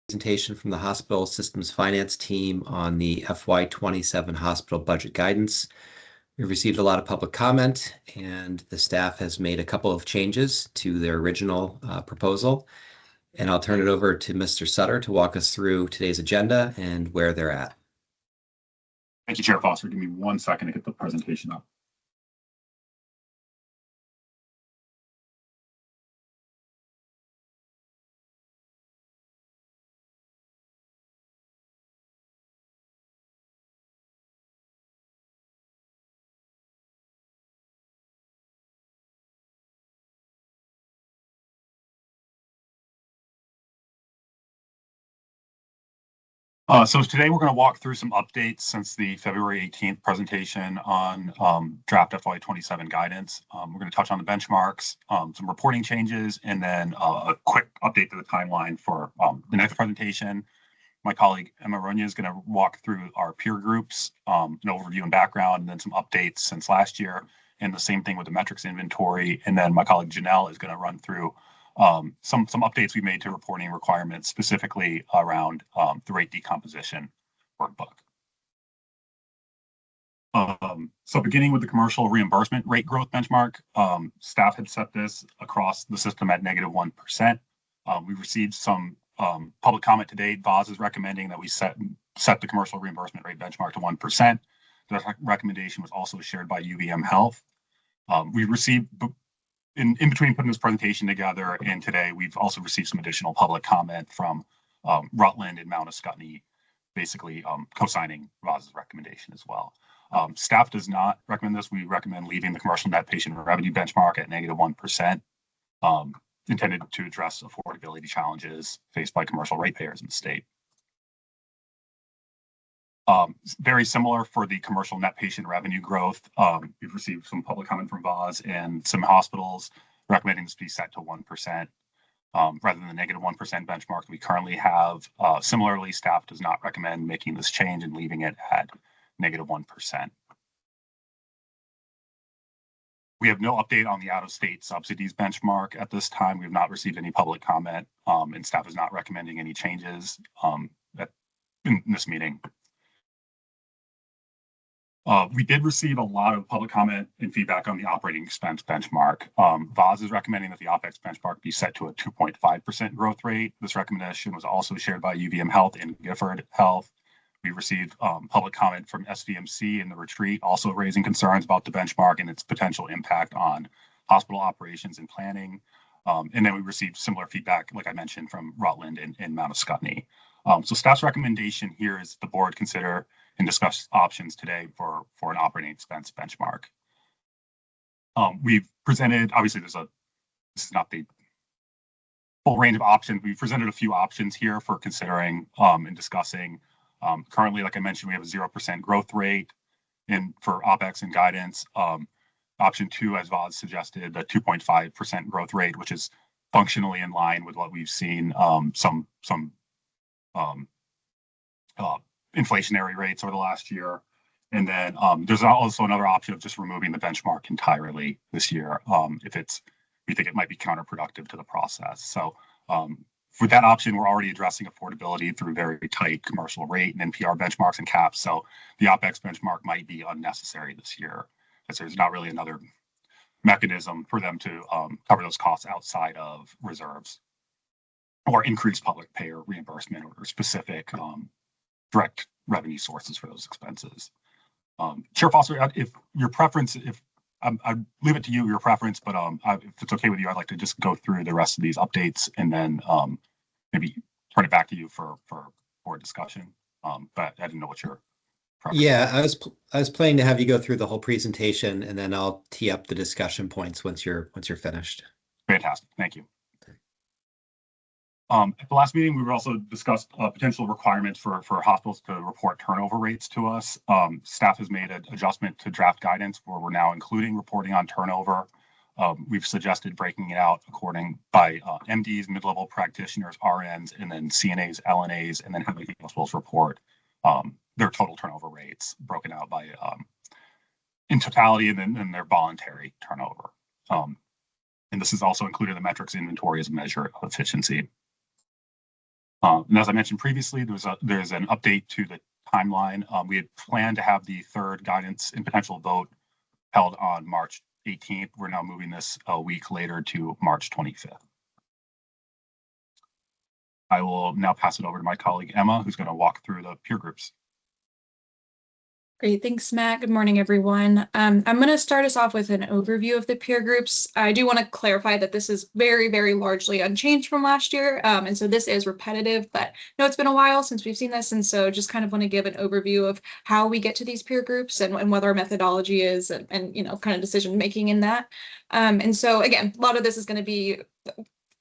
Presentation from the hospital systems finance team on the FY27 hospital budget guidance. We've received a lot of public comment, and the staff has made a couple of changes to their original proposal. And I'll turn it over to Mr. Sutter to walk us through today's agenda and where they're at. Thank you, Chair Foster. Give me 1 second to get the presentation up. So today we're going to walk through some updates since the February 18th presentation on draft FY27 guidance. We're going to touch on the benchmarks, some reporting changes, and then a quick update to the timeline for the next presentation. My colleague Emma Runya is going to walk through our peer groups, an overview and background, and then some updates since last year, and the same thing with the metrics inventory. And then my colleague Janelle is going to run through some updates we made to reporting requirements, specifically around the rate decomposition workbook. So beginning with the commercial reimbursement rate growth benchmark, staff had set this across the system at -1%. We received some public comment to date. VAHHS is recommending that we set the commercial reimbursement rate benchmark to 1%. The recommendation was also shared by UVM Health. We received, in between putting this presentation together and today, we've also received some additional public comment from Rutland and Mount Ascutney, basically co-signing VAHHS's recommendation as well. Staff does not recommend this. We recommend leaving the commercial net patient revenue benchmark at -1%, intended to address affordability challenges faced by commercial ratepayers in the state. Very similar for the commercial net patient revenue growth. We've received some public comment from VAHHS and some hospitals recommending this be set to 1%, rather than the -1% benchmark we currently have. Similarly, staff does not recommend making this change and leaving it at -1%. We have no update on the out-of-state subsidies benchmark at this time. We have not received any public comment, and staff is not recommending any changes in this meeting. We did receive a lot of public comment and feedback on the operating expense benchmark. VAHHS is recommending that the OPEX benchmark be set to a 2.5% growth rate. This recommendation was also shared by UVM Health and Gifford Health. We received public comment from SVMC in the retreat, also raising concerns about the benchmark and its potential impact on hospital operations and planning. And then we received similar feedback, like I mentioned, from Rutland and Mount Ascutney. So staff's recommendation here is the board consider and discuss options today for an operating expense benchmark. We've presented, obviously this is not the full range of options. We've presented a few options here for considering and discussing. Currently, like I mentioned, we have a 0% growth rate for OPEX and guidance. Option 2, as VAHHS suggested, the 2.5% growth rate, which is functionally in line with what we've seen some inflationary rates over the last year. And then there's also another option of just removing the benchmark entirely this year if we think it might be counterproductive to the process. So for that option, we're already addressing affordability through very tight commercial rate and NPR benchmarks and caps. So the OPEX benchmark might be unnecessary this year, as there's not really another mechanism for them to cover those costs outside of reserves or increase public payer reimbursement or specific direct revenue sources for those expenses. Chair Foster, if your preference, I leave it to you, your preference, but if it's okay with you, I'd like to just go through the rest of these updates and then maybe turn it back to you for board discussion. But I didn't know what your preference. Yeah, I was planning to have you go through the whole presentation, and then I'll tee up the discussion points once you're finished. Fantastic, thank you. At the last meeting, we also discussed potential requirements for hospitals to report turnover rates to us. Staff has made an adjustment to draft guidance where we're now including reporting on turnover. We've suggested breaking it out by MDs, mid-level practitioners, RNs, and then CNAs, LNAs, and then having hospitals report their total turnover rates broken out by in totality and then their voluntary turnover. And this is also included in the metrics inventory as a measure of efficiency. And as I mentioned previously, there's an update to the timeline. We had planned to have the third guidance and potential vote held on March 18th. We're now moving this a week later to March 25th. I will now pass it over to my colleague Emma, who's going to walk through the peer groups. Great, thanks, Matt. Good morning, everyone. I'm going to start us off with an overview of the peer groups. I do want to clarify that this is very, very largely unchanged from last year. And so this is repetitive, but no, it's been a while since we've seen this. And so just kind of want to give an overview of how we get to these peer groups and what our methodology is and kind of decision making in that. And so again, a lot of this is going to be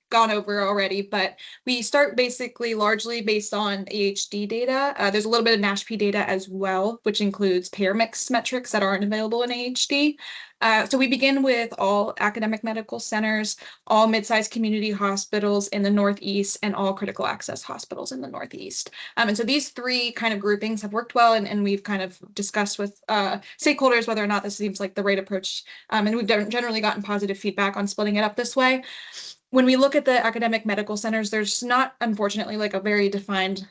gone over already, but we start basically largely based on AHD data. There's a little bit of NASHP data as well, which includes payer mix metrics that aren't available in AHD. So we begin with all academic medical centers, all mid-sized community hospitals in the Northeast, and all critical access hospitals in the Northeast. And so these three kind of groupings have worked well, and we've kind of discussed with stakeholders whether or not this seems like the right approach. And we've generally gotten positive feedback on splitting it up this way. When we look at the academic medical centers, there's not, unfortunately, like a very defined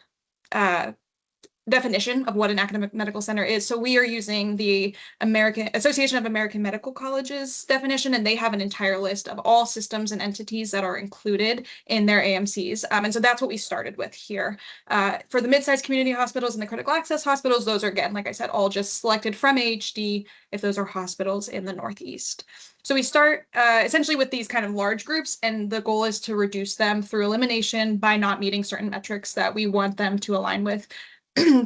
definition of what an academic medical center is. So we are using the Association of American Medical Colleges definition, and they have an entire list of all systems and entities that are included in their AMCs. And so that's what we started with here. For the mid-sized community hospitals and the critical access hospitals, those are, again, like I said, all just selected from AHD if those are hospitals in the Northeast. So we start essentially with these kind of large groups, and the goal is to reduce them through elimination by not meeting certain metrics that we want them to align with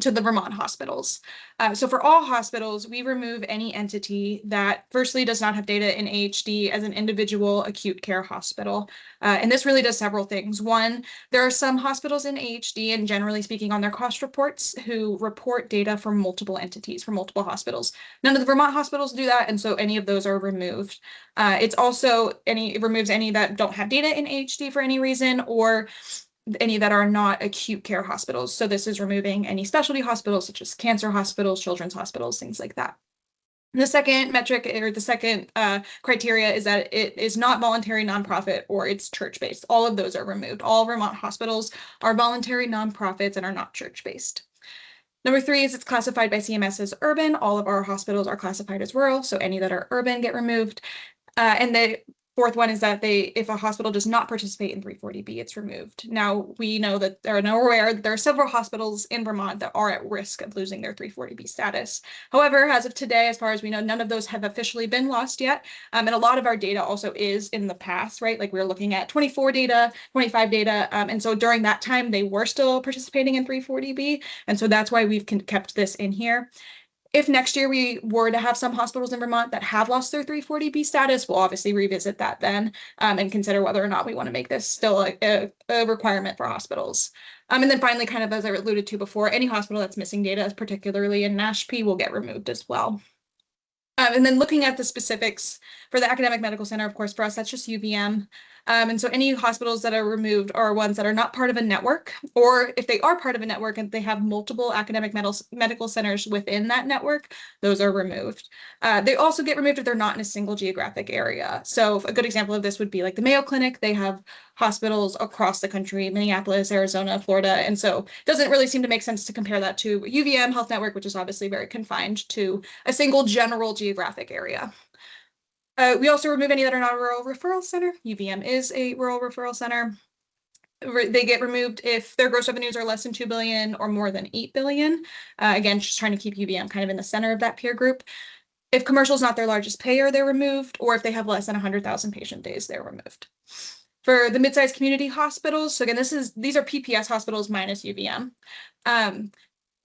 to the Vermont hospitals. So for all hospitals, we remove any entity that firstly does not have data in AHD as an individual acute care hospital. And this really does several things. One, there are some hospitals in AHD, and generally speaking on their cost reports, who report data for multiple entities, for multiple hospitals. None of the Vermont hospitals do that, and so any of those are removed. It removes any that don't have data in AHD for any reason, or any that are not acute care hospitals. So this is removing any specialty hospitals, such as cancer hospitals, children's hospitals, things like that. The second metric, or the second criteria, is that it is not voluntary nonprofit or it's church-based. All of those are removed. All Vermont hospitals are voluntary nonprofits and are not church-based. Number three is it's classified by CMS as urban. All of our hospitals are classified as rural, so any that are urban get removed. And the fourth one is that if a hospital does not participate in 340B, it's removed. Now, we know that there are several hospitals in Vermont that are at risk of losing their 340B status. However, as of today, as far as we know, none of those have officially been lost yet. And a lot of our data also is in the past, right? Like we're looking at 24 data, 25 data. And so during that time, they were still participating in 340B. And so that's why we've kept this in here. If next year we were to have some hospitals in Vermont that have lost their 340B status, we'll obviously revisit that then and consider whether or not we want to make this still a requirement for hospitals. And then finally, kind of as I alluded to before, any hospital that's missing data, particularly in NASHP, will get removed as well. And then looking at the specifics for the academic medical center, of course, for us, that's just UVM. And so any hospitals that are removed are ones that are not part of a network, or if they are part of a network and they have multiple academic medical centers within that network, those are removed. They also get removed if they're not in a single geographic area. So a good example of this would be like the Mayo Clinic. They have hospitals across the country, Minneapolis, Arizona, Florida. And so it doesn't really seem to make sense to compare that to UVM Health Network, which is obviously very confined to a single general geographic area. We also remove any that are not a rural referral center. UVM is a rural referral center. They get removed if their gross revenues are less than 2 billion or more than 8 billion. Again, just trying to keep UVM kind of in the center of that peer group. If commercial is not their largest payer, they're removed, or if they have less than 100,000 patient days, they're removed. For the mid-sized community hospitals, so again, these are PPS hospitals minus UVM.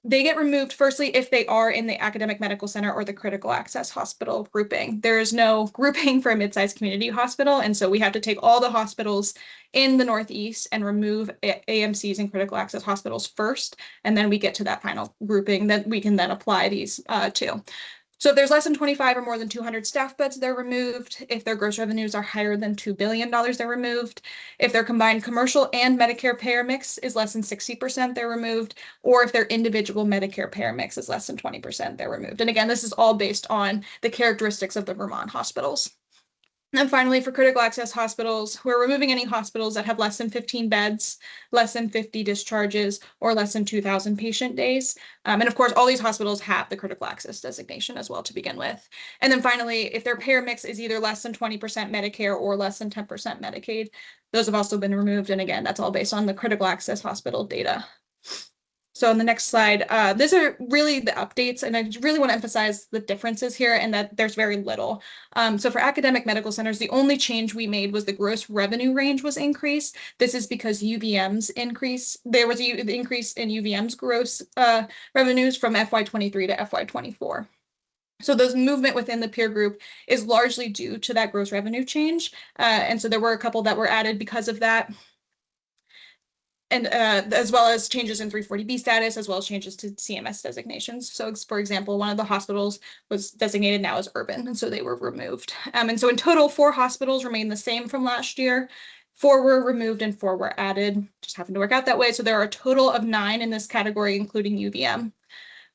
They get removed firstly if they are in the academic medical center or the critical access hospital grouping. There is no grouping for a mid-sized community hospital, and so we have to take all the hospitals in the Northeast and remove AMCs and critical access hospitals first, and then we get to that final grouping that we can then apply these to. So if there's less than 25 or more than 200 staff beds, they're removed. If their gross revenues are higher than $2 billion, they're removed. If their combined commercial and Medicare payer mix is less than 60%, they're removed. Or if their individual Medicare payer mix is less than 20%, they're removed. And again, this is all based on the characteristics of the Vermont hospitals. And finally, for critical access hospitals, we're removing any hospitals that have less than 15 beds, less than 50 discharges, or less than 2,000 patient days. And of course, all these hospitals have the critical access designation as well to begin with. And then finally, if their payer mix is either less than 20% Medicare or less than 10% Medicaid, those have also been removed. And again, that's all based on the critical access hospital data. So on the next slide, these are really the updates, and I really want to emphasize the differences here and that there's very little. So for academic medical centers, the only change we made was the gross revenue range was increased. This is because UVM's increase. There was the increase in UVM's gross revenues from FY23 to FY24. So those movement within the peer group is largely due to that gross revenue change. And so there were a couple that were added because of that. And as well as changes in 340B status, as well as changes to CMS designations. So for example, one of the hospitals was designated now as urban, and so they were removed. And so in total, 4 hospitals remain the same from last year. 4 were removed and 4 were added, just happened to work out that way. So there are a total of 9 in this category, including UVM.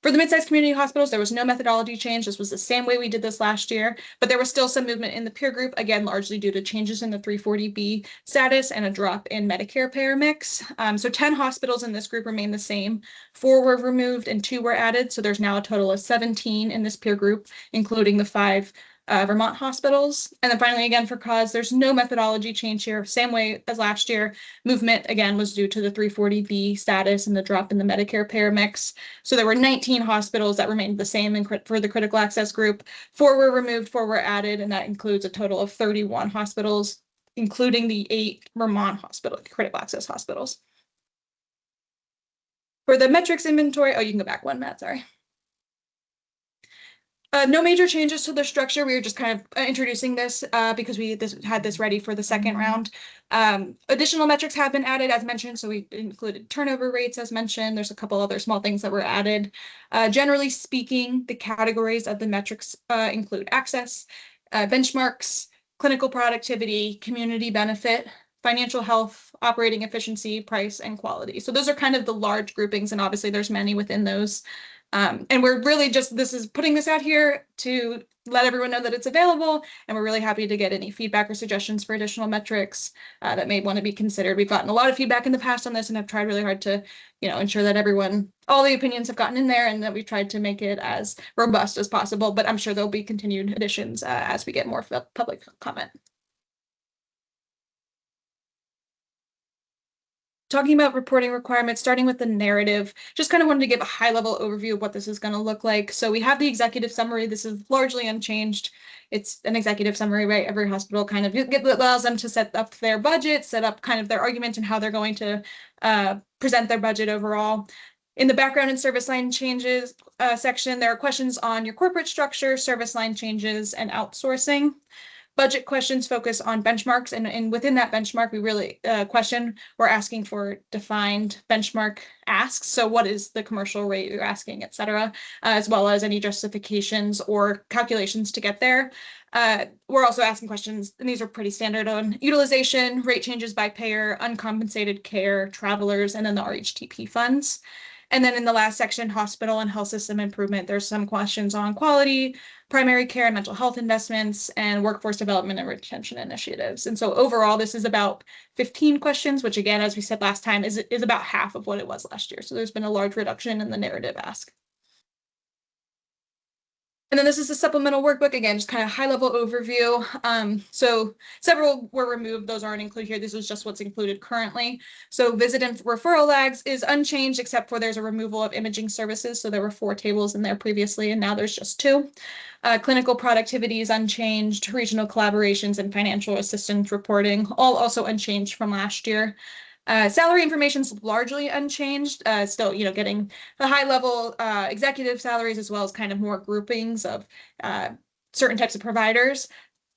For the mid-sized community hospitals, there was no methodology change. This was the same way we did this last year, but there was still some movement in the peer group, again, largely due to changes in the 340B status and a drop in Medicare payer mix. So 10 hospitals in this group remain the same. 4 were removed and 2 were added. So there's now a total of 17 in this peer group, including the 5 Vermont hospitals. And then finally, again, for cause, there's no methodology change here. Same way as last year. Movement, again, was due to the 340B status and the drop in the Medicare payer mix. So there were 19 hospitals that remained the same for the critical access group. 4 were removed, 4 were added, and that includes a total of 31 hospitals, including the 8 Vermont critical access hospitals. For the metrics inventory, oh, you can go back one, Matt, sorry. No major changes to the structure. We were just kind of introducing this because we had this ready for the second round. Additional metrics have been added as mentioned. So we included turnover rates as mentioned. There's a couple other small things that were added. Generally speaking, the categories of the metrics include access, benchmarks, clinical productivity, community benefit, financial health, operating efficiency, price, and quality. So those are kind of the large groupings, and obviously there's many within those. And we're really just, this is putting this out here to let everyone know that it's available. And we're really happy to get any feedback or suggestions for additional metrics that may want to be considered. We've gotten a lot of feedback in the past on this and have tried really hard to, ensure that all the opinions have gotten in there and that we've tried to make it as robust as possible. But I'm sure there'll be continued additions as we get more public comment. Talking about reporting requirements, starting with the narrative, just kind of wanted to give a high-level overview of what this is going to look like. So we have the executive summary. This is largely unchanged. It's an executive summary, right? Every hospital kind of allows them to set up their budget, set up kind of their argument and how they're going to present their budget overall. In the background and service line changes section, there are questions on your corporate structure, service line changes, and outsourcing. Budget questions focus on benchmarks, and within that benchmark, we really we're asking for defined benchmark asks. So what is the commercial rate you're asking, et cetera, as well as any justifications or calculations to get there. We're also asking questions, and these are pretty standard, on utilization, rate changes by payer, uncompensated care, travelers, and then the RHTP funds. And then in the last section, hospital and health system improvement, there's some questions on quality, primary care and mental health investments, and workforce development and retention initiatives. And so overall, this is about 15 questions, which again, as we said last time, is about half of what it was last year. So there's been a large reduction in the narrative ask. And then this is the supplemental workbook, again, just kind of high-level overview. So several were removed. Those aren't included here. This was just what's included currently. So visit and referral lags is unchanged, except for there's a removal of imaging services. So there were 4 tables in there previously, and now there's just 2. Clinical productivity is unchanged. Regional collaborations and financial assistance reporting, all also unchanged from last year. Salary information is largely unchanged, still, getting the high level executive salaries as well as kind of more groupings of certain types of providers.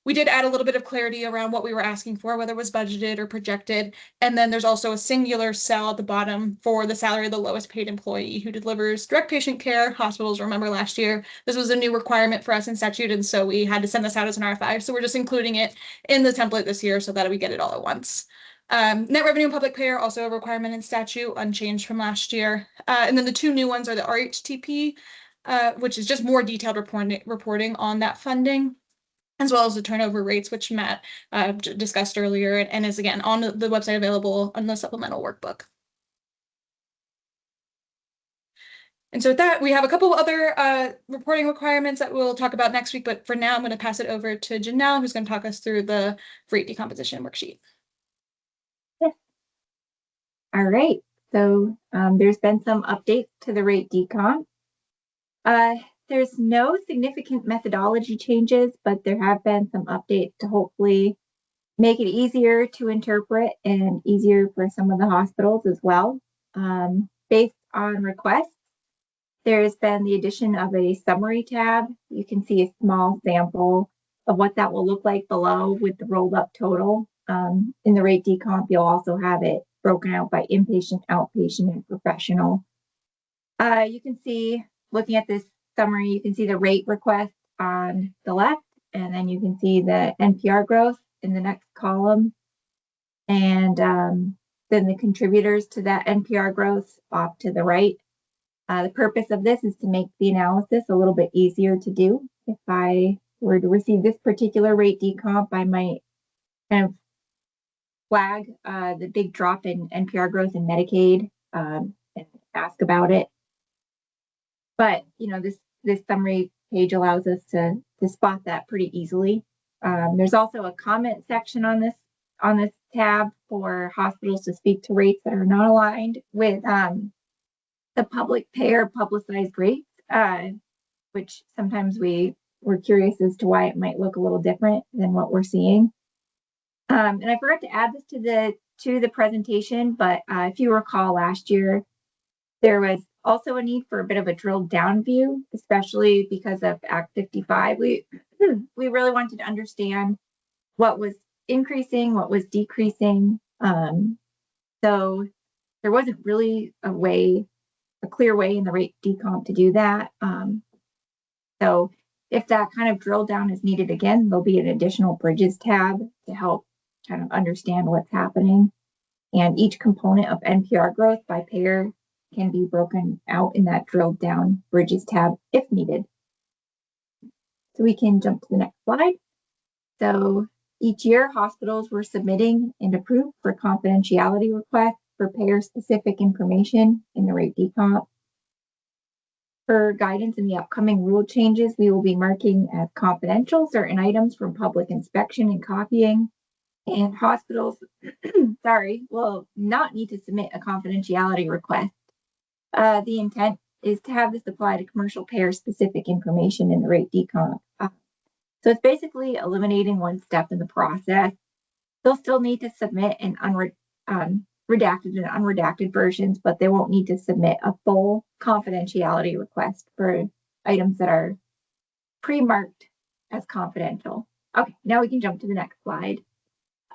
We did add a little bit of clarity around what we were asking for, whether it was budgeted or projected. And then there's also a singular cell at the bottom for the salary of the lowest paid employee who delivers direct patient care. Hospitals, remember last year, this was a new requirement for us in statute, and so we had to send this out as an RFI. So we're just including it in the template this year so that we get it all at once. Net revenue and public payer, also a requirement in statute, unchanged from last year. And then the 2 new ones are the RHTP, which is just more detailed reporting on that funding. as well as the turnover rates, which Matt discussed earlier, and is again on the website available on the supplemental workbook. And so with that, we have a couple other reporting requirements that we'll talk about next week, but for now, I'm going to pass it over to Janelle, who's going to talk us through the rate decomposition worksheet. Yes. All right, so there's been some updates to the rate decomp. There's no significant methodology changes, but there have been some updates to hopefully make it easier to interpret and easier for some of the hospitals as well. Based on requests, there's been the addition of a summary tab. You can see a small sample of what that will look like below with the rolled up total. In the rate decomp, you'll also have it broken out by inpatient, outpatient, and professional. You can see, looking at this summary, you can see the rate request on the left, and then you can see the NPR growth in the next column. And then the contributors to that NPR growth off to the right. The purpose of this is to make the analysis a little bit easier to do. If I were to receive this particular rate decomp, I might kind of flag the big drop in NPR growth in Medicaid and ask about it. But this summary page allows us to spot that pretty easily. There's also a comment section on this tab for hospitals to speak to rates that are not aligned with the public payer publicized rates, which sometimes we're curious as to why it might look a little different than what we're seeing. And I forgot to add this to the presentation, but if you recall last year, there was also a need for a bit of a drilled down view, especially because of Act 55. We really wanted to understand what was increasing, what was decreasing. So there wasn't really a clear way in the rate decomp to do that. So if that kind of drill down is needed again, there'll be an additional bridges tab to help kind of understand what's happening. And each component of NPR growth by payer can be broken out in that drilled down bridges tab if needed. So we can jump to the next slide. So each year, hospitals were submitting and approved for confidentiality requests for payer specific information in the rate decomp. For guidance in the upcoming rule changes, we will be marking as confidential certain items from public inspection and copying. And hospitals, will not need to submit a confidentiality request. The intent is to have this apply to commercial payer specific information in the rate decomp. So it's basically eliminating one step in the process. They'll still need to submit an redacted and unredacted versions, but they won't need to submit a full confidentiality request for items that are pre-marked as confidential. Okay, now we can jump to the next slide.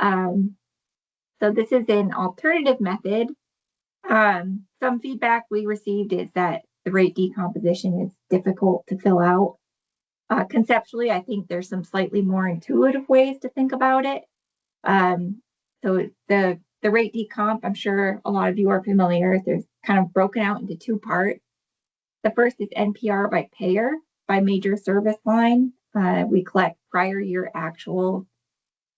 So this is an alternative method. Some feedback we received is that the rate decomposition is difficult to fill out. Conceptually, I think there's some slightly more intuitive ways to think about it. So the rate decomp, I'm sure a lot of you are familiar, there's kind of broken out into two parts. The first is NPR by payer, by major service line. We collect prior year actual,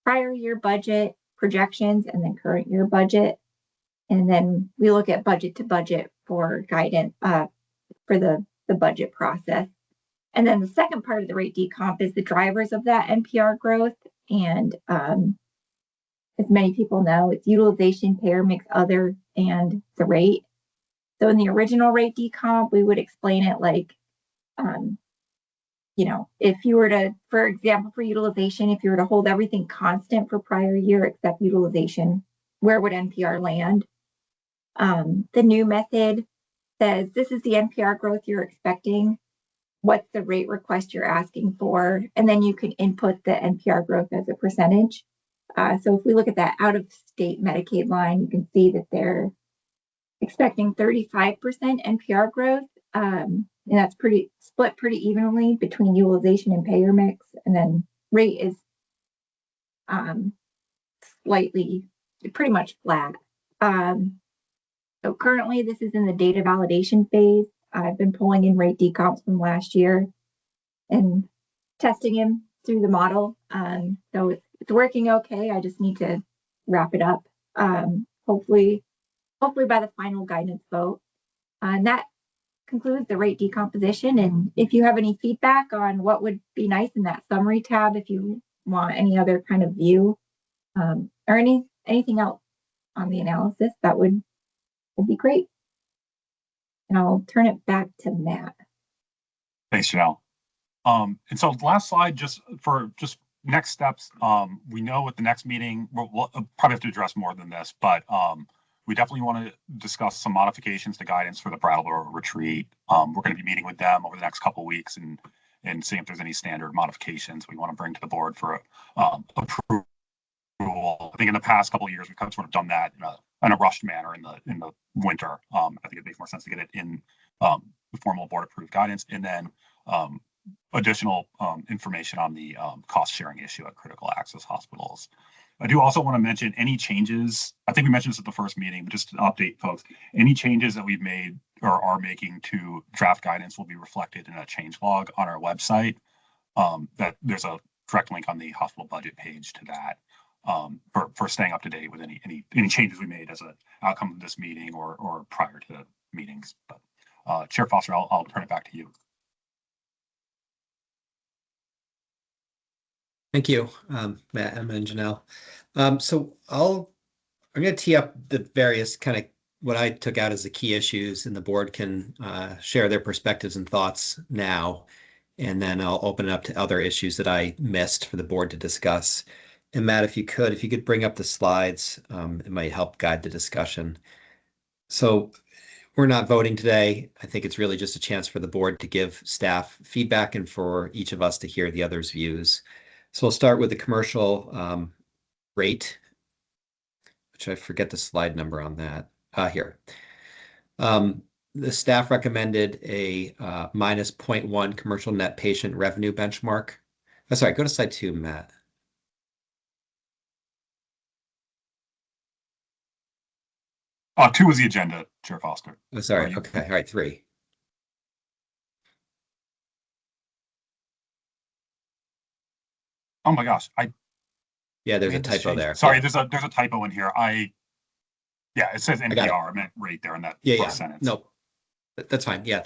prior year budget projections, and then current year budget. And then we look at budget to budget for guidance for the budget process. And then the second part of the rate decomp is the drivers of that NPR growth. And as many people know, it's utilization, payer mix, other, and the rate. So in the original rate decomp, we would explain it like, if you were to, for example, for utilization, if you were to hold everything constant for prior year except utilization, where would NPR land? The new method says this is the NPR growth you're expecting. What's the rate request you're asking for? And then you can input the NPR growth as a percentage. So if we look at that out of state Medicaid line, you can see that they're expecting 35% NPR growth. And that's split pretty evenly between utilization and payer mix. And then rate is pretty much flat. So currently this is in the data validation phase. I've been pulling in rate decomps from last year and testing them through the model. So it's working okay. I just need to wrap it up. Hopefully by the final guidance vote. And that concludes the rate decomposition. And if you have any feedback on what would be nice in that summary tab, if you want any other kind of view, or anything else on the analysis, that would be great. And I'll turn it back to Matt. Thanks, Janelle. And so the last slide, just next steps. We know at the next meeting, we'll probably have to address more than this, but we definitely want to discuss some modifications to guidance for the Brattleboro retreat. We're going to be meeting with them over the next couple of weeks and seeing if there's any standard modifications we want to bring to the board for approval. I think in the past couple of years, we've kind of sort of done that in a rushed manner in the winter. I think it makes more sense to get it in the formal board approved guidance, and then additional information on the cost sharing issue at critical access hospitals. I do also want to mention any changes. I think we mentioned this at the first meeting, but just to update folks, any changes that we've made or are making to draft guidance will be reflected in a change log on our website. That there's a direct link on the hospital budget page to that for staying up to date with any changes we made as an outcome of this meeting or prior to meetings. But Chair Foster, I'll turn it back to you. Thank you, Matt, Emma, and Janelle. So I'm going to tee up the various kind of what I took out as the key issues, and the board can share their perspectives and thoughts now. And then I'll open it up to other issues that I missed for the board to discuss. And Matt, if you could bring up the slides, it might help guide the discussion. So we're not voting today. I think it's really just a chance for the board to give staff feedback and for each of us to hear the other's views. So we'll start with the commercial rate, which I forget the slide number on that. Here. The staff recommended a minus 0.1 commercial net patient revenue benchmark. Oh, sorry, go to slide 2, Matt. Two was the agenda, Chair Foster. Oh, sorry. Okay. All right. 3. Oh my gosh. Yeah, there's a typo there. Sorry, yeah. there's a typo in here. Yeah, it says NPR. I meant right there in that first sentence. No, that's fine. Yeah,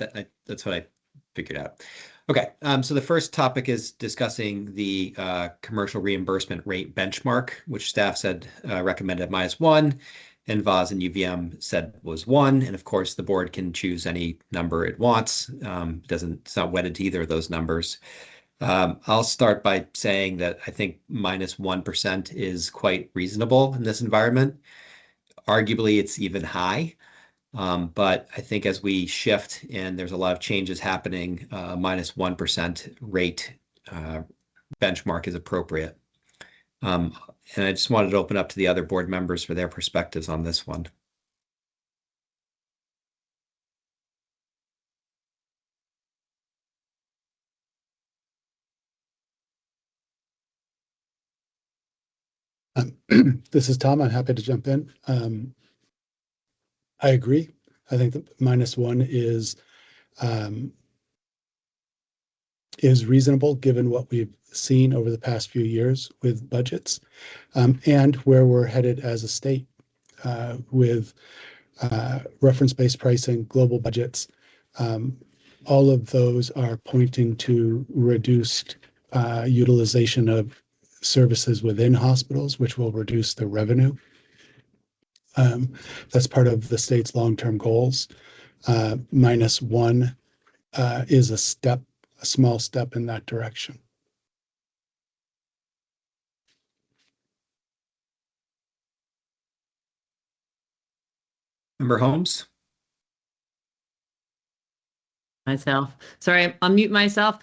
that's what I figured out. Okay, so the first topic is discussing the commercial reimbursement rate benchmark, which staff said recommended -1, and VAS and UVM said was 1. And of course, the board can choose any number it wants. It's not wedded to either of those numbers. I'll start by saying that I think -1% is quite reasonable in this environment. Arguably, it's even high. But I think as we shift and there's a lot of changes happening, -1% rate benchmark is appropriate. And I just wanted to open up to the other board members for their perspectives on this one. This is Tom. I'm happy to jump in. I agree. I think that -1 is reasonable given what we've seen over the past few years with budgets, and where we're headed as a state with reference-based pricing, global budgets. All of those are pointing to reduced utilization of services within hospitals, which will reduce the revenue. That's part of the state's long-term goals. -1 is a small step in that direction. Member Holmes? Sorry, I'll mute myself.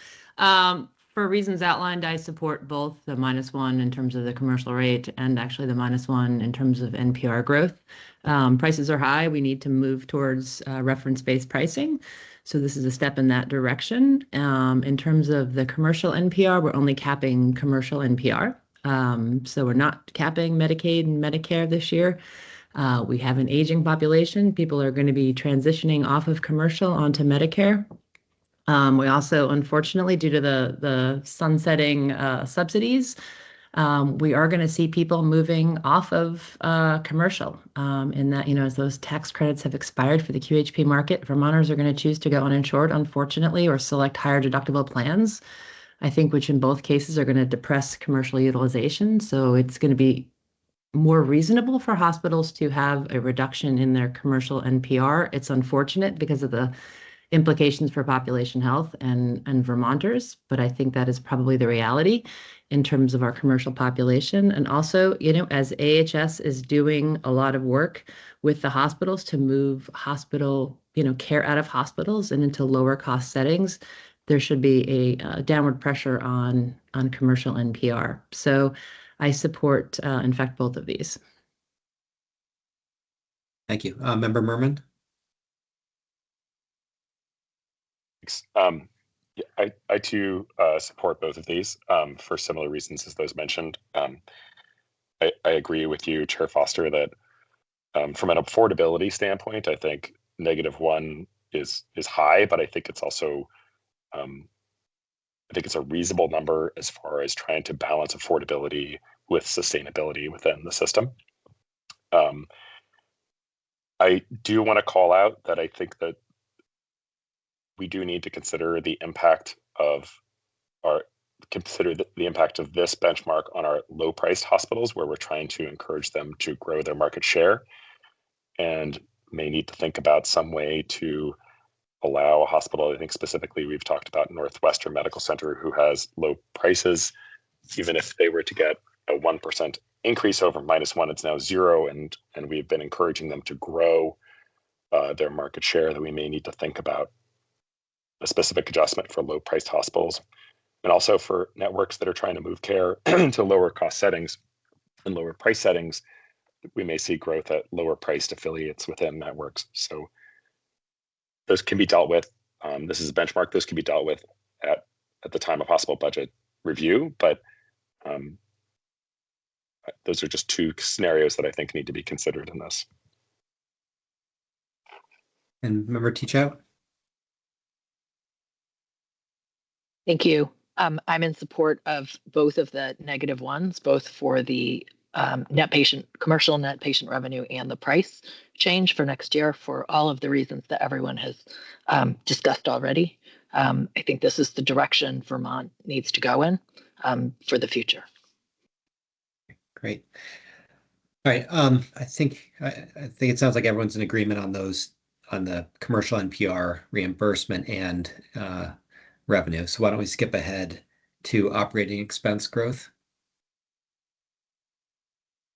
For reasons outlined, I support both the -1 in terms of the commercial rate and actually the -1 in terms of NPR growth. Prices are high. We need to move towards reference-based pricing. So this is a step in that direction. In terms of the commercial NPR, we're only capping commercial NPR. So we're not capping Medicaid and Medicare this year. We have an aging population. People are going to be transitioning off of commercial onto Medicare. We also, unfortunately, due to the sunsetting subsidies, we are going to see people moving off of commercial in that, as those tax credits have expired for the QHP market, Vermonters are going to choose to go uninsured, unfortunately, or select higher deductible plans, I think, which in both cases are going to depress commercial utilization. So it's going to be more reasonable for hospitals to have a reduction in their commercial NPR. It's unfortunate because of the implications for population health and Vermonters, but I think that is probably the reality in terms of our commercial population. And also, as AHS is doing a lot of work with the hospitals to move hospital, care out of hospitals and into lower cost settings, there should be a downward pressure on commercial NPR. So I support, in fact, both of these. Thank you. Member Merman? Yeah, I too support both of these for similar reasons as those mentioned. I agree with you, Chair Foster, that from an affordability standpoint, I think -1 is high, but I think it's also I think it's a reasonable number as far as trying to balance affordability with sustainability within the system. I do want to call out that I think that we do need to consider the impact of the impact of this benchmark on our low-priced hospitals, where we're trying to encourage them to grow their market share, and may need to think about some way to allow a hospital. I think specifically we've talked about Northwestern Medical Center, who has low prices. Even if they were to get a 1% increase over -1, it's now 0, and we've been encouraging them to grow their market share, that we may need to think about a specific adjustment for low-priced hospitals, and also for networks that are trying to move care to lower cost settings and lower price settings. We may see growth at lower priced affiliates within networks. So those can be dealt with. This is a benchmark. Those can be dealt with at the time of hospital budget review, but those are just two scenarios that I think need to be considered in this. And Member Teachout? Thank you. I'm in support of both of the -1s, both for the commercial net patient revenue and the price change for next year, for all of the reasons that everyone has discussed already. I think this is the direction Vermont needs to go in for the future. Great. All right. I think it sounds like everyone's in agreement on those, on the commercial NPR reimbursement and revenue. So why don't we skip ahead to operating expense growth?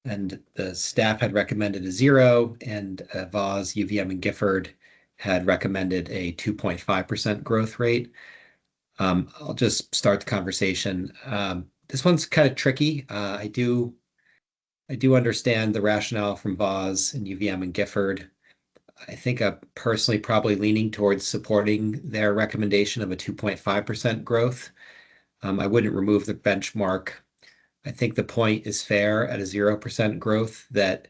And the staff had recommended a 0, and VAWS, UVM, and Gifford had recommended a 2.5% growth rate. I'll just start the conversation. This one's kind of tricky. I do understand the rationale from VAWS and UVM and Gifford. I think I'm personally probably leaning towards supporting their recommendation of a 2.5% growth. I wouldn't remove the benchmark. I think the point is fair at a 0% growth. That's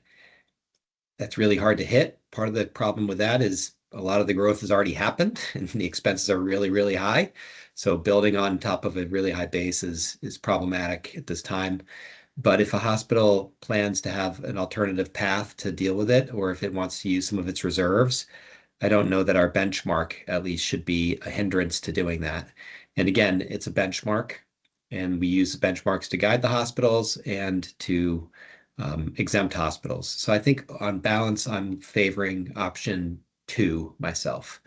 really hard to hit. Part of the problem with that is a lot of the growth has already happened and the expenses are really, really high. So building on top of a really high base is problematic at this time. But if a hospital plans to have an alternative path to deal with it, or if it wants to use some of its reserves, I don't know that our benchmark at least should be a hindrance to doing that. And again, it's a benchmark, and we use the benchmarks to guide the hospitals and to exempt hospitals. So I think on balance, I'm favoring option 2 myself.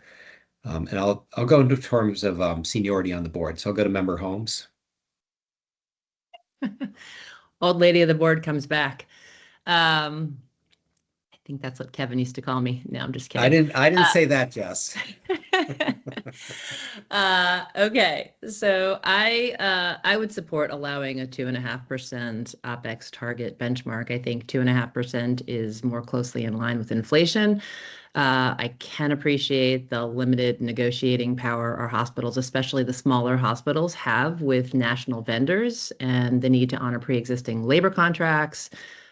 And I'll go into terms of seniority on the board. So I'll go to Member Holmes. Old lady of the board comes back. I think that's what Kevin used to call me. No, I'm just kidding. I didn't say that, Jess. Okay, so I would support allowing a 2.5% OpEx target benchmark. I think 2.5% is more closely in line with inflation. I can appreciate the limited negotiating power our hospitals, especially the smaller hospitals, have with national vendors, and the need to honor pre-existing labor contracts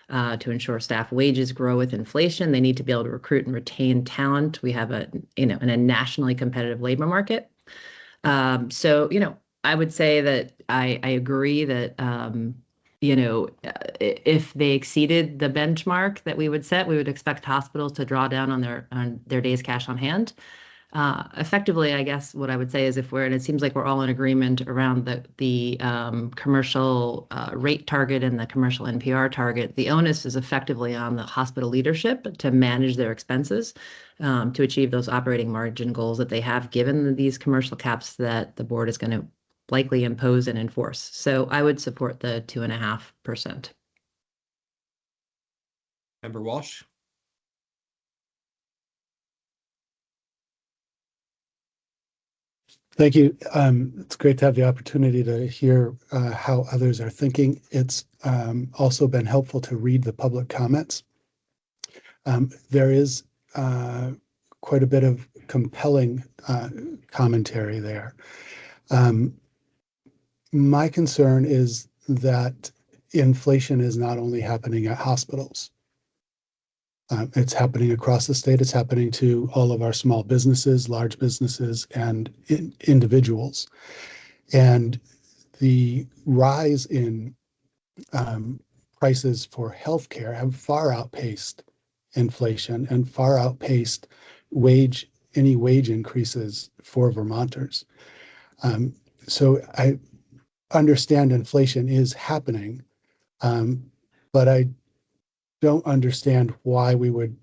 to ensure staff wages grow with inflation. They need to be able to recruit and retain talent. We have in a nationally competitive labor market. So, I would say that I agree that, if they exceeded the benchmark that we would set, we would expect hospitals to draw down on their days cash on hand. Effectively, I guess what I would say is and it seems like we're all in agreement around the commercial rate target and the commercial NPR target, the onus is effectively on the hospital leadership to manage their expenses to achieve those operating margin goals that they have, given these commercial caps that the board is going to likely impose and enforce. So I would support the 2.5%. Member Walsh? Thank you. It's great to have the opportunity to hear how others are thinking. It's also been helpful to read the public comments. There is quite a bit of compelling commentary there. My concern is that inflation is not only happening at hospitals. It's happening across the state. It's happening to all of our small businesses, large businesses, and individuals. And the rise in prices for healthcare have far outpaced inflation and far outpaced any wage increases for Vermonters. So I understand inflation is happening, but I don't understand why we would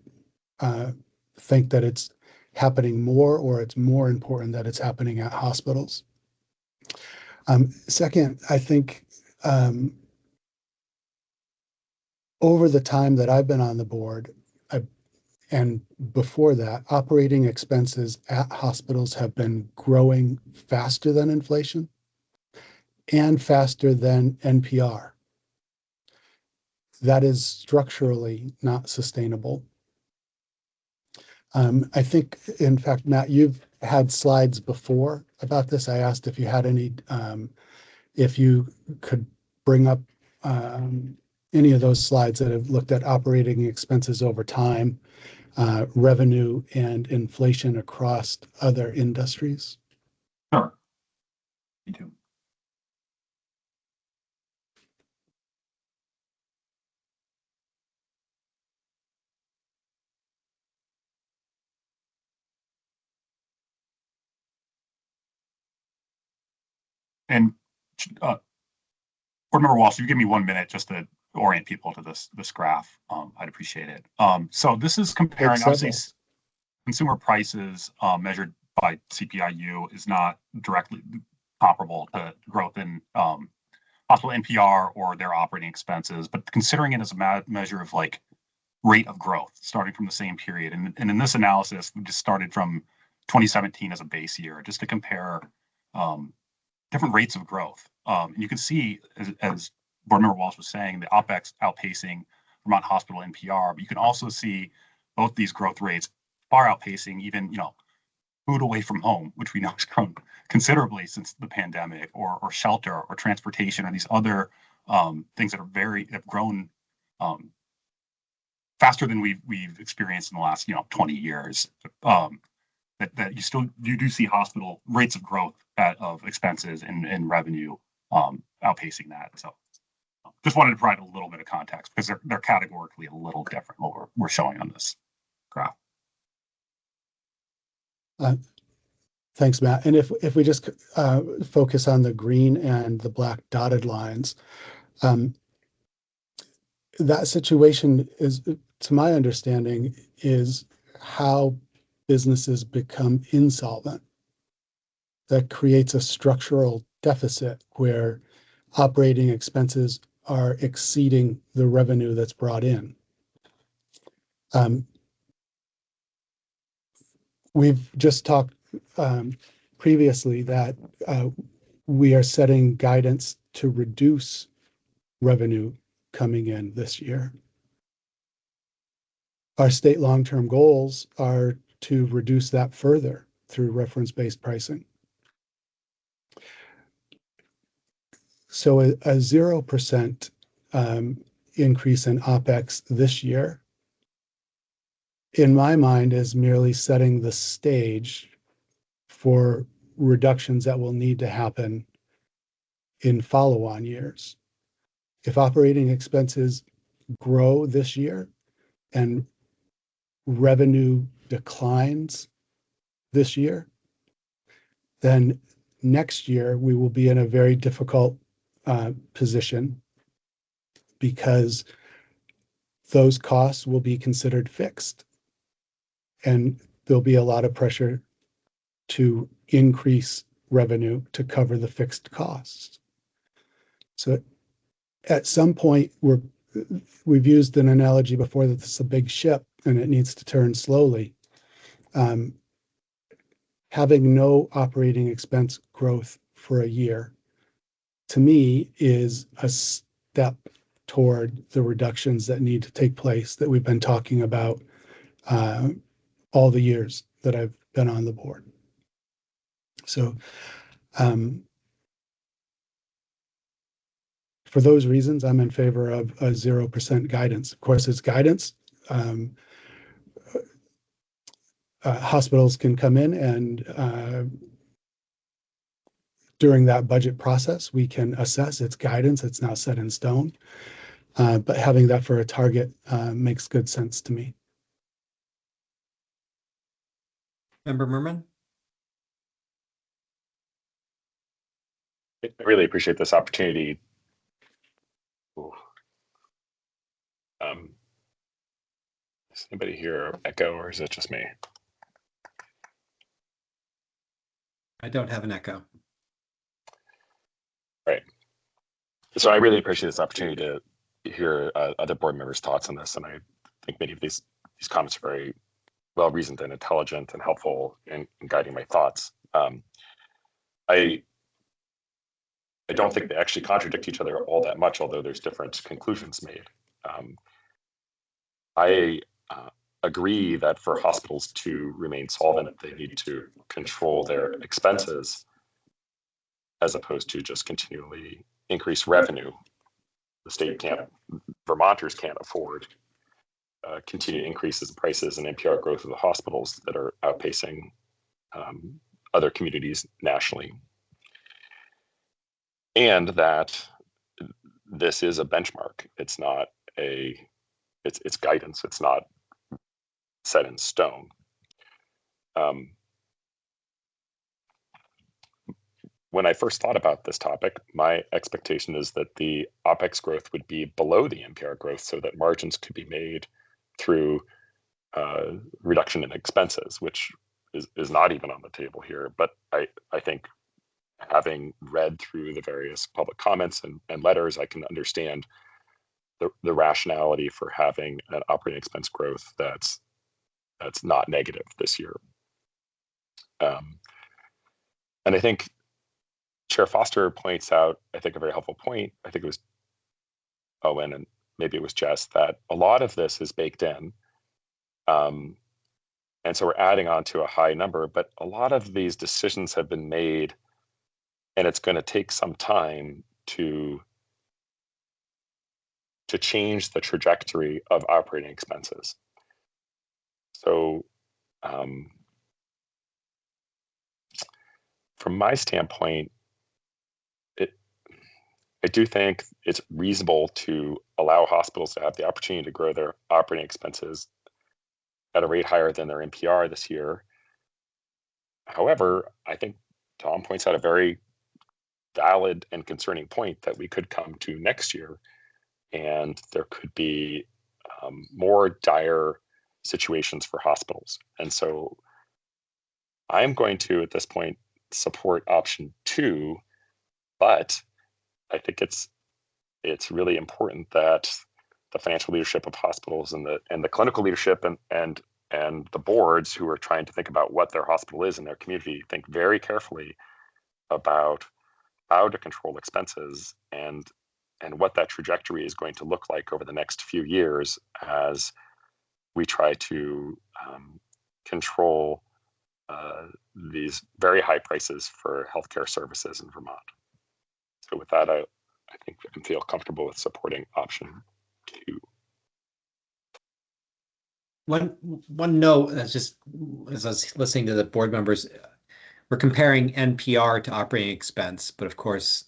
think that it's happening more, or it's more important that it's happening at hospitals. Second, I think over the time that I've been on the board, and before that, operating expenses at hospitals have been growing faster than inflation and faster than NPR. That is structurally not sustainable. I think, in fact, Matt, you've had slides before about this. I asked if you had any, if you could bring up any of those slides that have looked at operating expenses over time, revenue, and inflation across other industries. Sure. Me too. And Board Member Walsh, you give me 1 minute just to orient people to this graph. I'd appreciate it. So this is comparing, obviously, consumer prices measured by CPI-U is not directly comparable to growth in hospital NPR or their operating expenses, but considering it as a measure of like rate of growth starting from the same period. And in this analysis, we just started from 2017 as a base year, just to compare different rates of growth. And you can see, as Board Member Walsh was saying, the OpEx outpacing Vermont hospital NPR, but you can also see both these growth rates far outpacing even, food away from home, which we know has grown considerably since the pandemic, or shelter, or transportation, or these other things that have grown faster than we've experienced in the last 20 years. That you do see hospital rates of growth of expenses and revenue outpacing that. So just wanted to provide a little bit of context, because they're categorically a little different what we're showing on this graph. Thanks, Matt. And if we just focus on the green and the black dotted lines, that situation is, to my understanding, is how businesses become insolvent. That creates a structural deficit where operating expenses are exceeding the revenue that's brought in. We've just talked previously that we are setting guidance to reduce revenue coming in this year. Our state long-term goals are to reduce that further through reference-based pricing. So a 0% increase in OpEx this year, in my mind, is merely setting the stage for reductions that will need to happen in follow-on years. If operating expenses grow this year and revenue declines this year, then next year we will be in a very difficult position because those costs will be considered fixed. And there'll be a lot of pressure to increase revenue to cover the fixed costs. So at some point, we've used an analogy before that this is a big ship and it needs to turn slowly. Having no operating expense growth for a year, to me, is a step toward the reductions that need to take place that we've been talking about all the years that I've been on the board. So for those reasons, I'm in favor of a 0% guidance. Of course, it's guidance. Hospitals can come in and during that budget process, we can assess its guidance. It's not set in stone. But having that for a target makes good sense to me. Member Merman? I really appreciate this opportunity. Does anybody hear echo, or is it just me? I don't have an echo. Right. So I really appreciate this opportunity to hear other board members' thoughts on this, and I think many of these comments are very well reasoned and intelligent and helpful in guiding my thoughts. I don't think they actually contradict each other all that much, although there's different conclusions made. I agree that for hospitals to remain solvent, they need to control their expenses as opposed to just continually increase revenue. The state can't, Vermonters can't afford continued increases in prices and NPR growth of the hospitals that are outpacing other communities nationally. And that this is a benchmark. It's not it's guidance. It's not set in stone. When I first thought about this topic, my expectation is that the OPEX growth would be below the NPR growth so that margins could be made through reduction in expenses, which is not even on the table here. But I think having read through the various public comments and letters, I can understand the rationality for having an operating expense growth that's not negative this year. And I think Chair Foster points out, I think, a very helpful point. I think it was Owen and maybe it was Jess, that a lot of this is baked in. And so we're adding on to a high number, but a lot of these decisions have been made, and it's going to take some time to change the trajectory of operating expenses. So from my standpoint, I do think it's reasonable to allow hospitals to have the opportunity to grow their operating expenses at a rate higher than their NPR this year. However, I think Tom points out a very valid and concerning point that we could come to next year and there could be more dire situations for hospitals. And so I'm going to, at this point, support option 2, but I think it's really important that the financial leadership of hospitals and the clinical leadership and the boards who are trying to think about what their hospital is in their community think very carefully about how to control expenses and what that trajectory is going to look like over the next few years as we try to control these very high prices for healthcare services in Vermont. So with that, I think I feel comfortable with supporting option 2. One note, just as I was listening to the board members, we're comparing NPR to operating expense, but of course,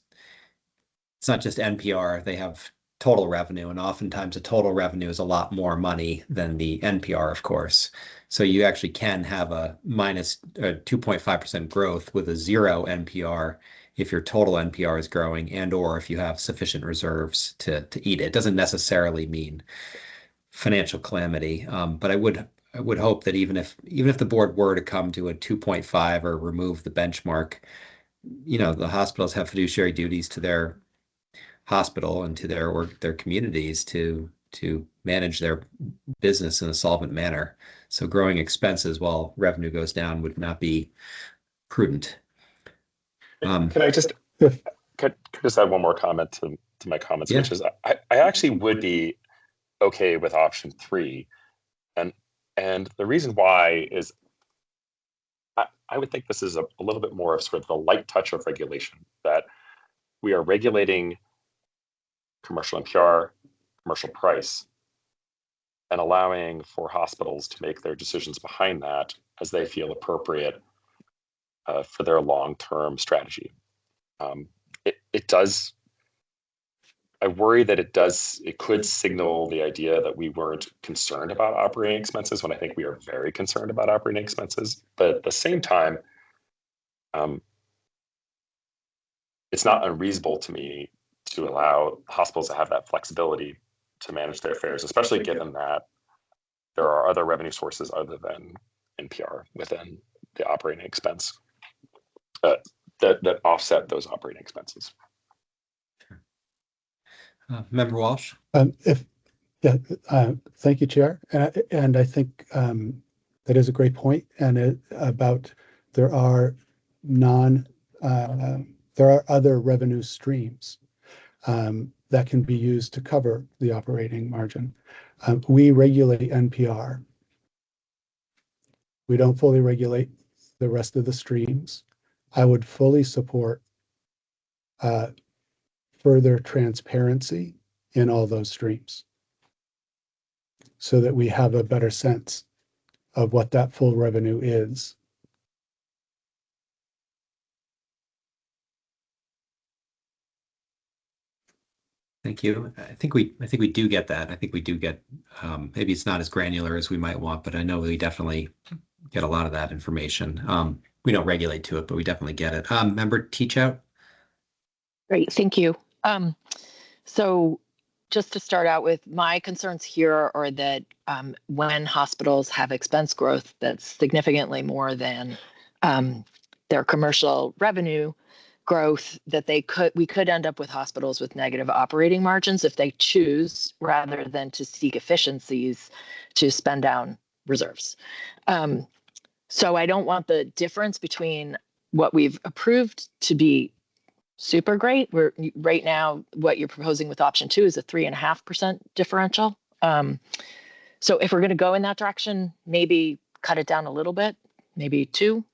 it's not just NPR. They have total revenue, and oftentimes the total revenue is a lot more money than the NPR, of course. So you actually can have a minus 2.5% growth with a 0 NPR if your total NPR is growing, and or if you have sufficient reserves to eat it. It doesn't necessarily mean financial calamity, but I would hope that even if the board were to come to a 2.5 or remove the benchmark, the hospitals have fiduciary duties to their hospital and to their communities to manage their business in a solvent manner. So growing expenses while revenue goes down would not be prudent. Can I just add one more comment to my comments, Yeah. which is I actually would be okay with option 3, and the reason why is I would think this is a little bit more of sort of the light touch of regulation, that we are regulating commercial NPR, commercial price, and allowing for hospitals to make their decisions behind that as they feel appropriate for their long-term strategy. It does. I worry that it could signal the idea that we weren't concerned about operating expenses, when I think we are very concerned about operating expenses. But at the same time, it's not unreasonable to me to allow hospitals to have that flexibility to manage their affairs, especially given that there are other revenue sources other than NPR within the operating expense that offset those operating expenses. Member Walsh? Thank you, Chair. And I think that is a great point. And there are other revenue streams that can be used to cover the operating margin. We regulate NPR. We don't fully regulate the rest of the streams. I would fully support further transparency in all those streams so that we have a better sense of what that full revenue is. Thank you. I think we do get that. I think we do get, maybe it's not as granular as we might want, but I know we definitely get a lot of that information. We don't regulate to it, but we definitely get it. Member Teachout? Great, thank you. So just to start out with, my concerns here are that when hospitals have expense growth that's significantly more than their commercial revenue growth, that we could end up with hospitals with negative operating margins if they choose, rather than to seek efficiencies, to spend down reserves. So I don't want the difference between what we've approved to be super great. Right now, what you're proposing with option 2 is a 3.5% differential. So if we're going to go in that direction, maybe cut it down a little bit, maybe 2,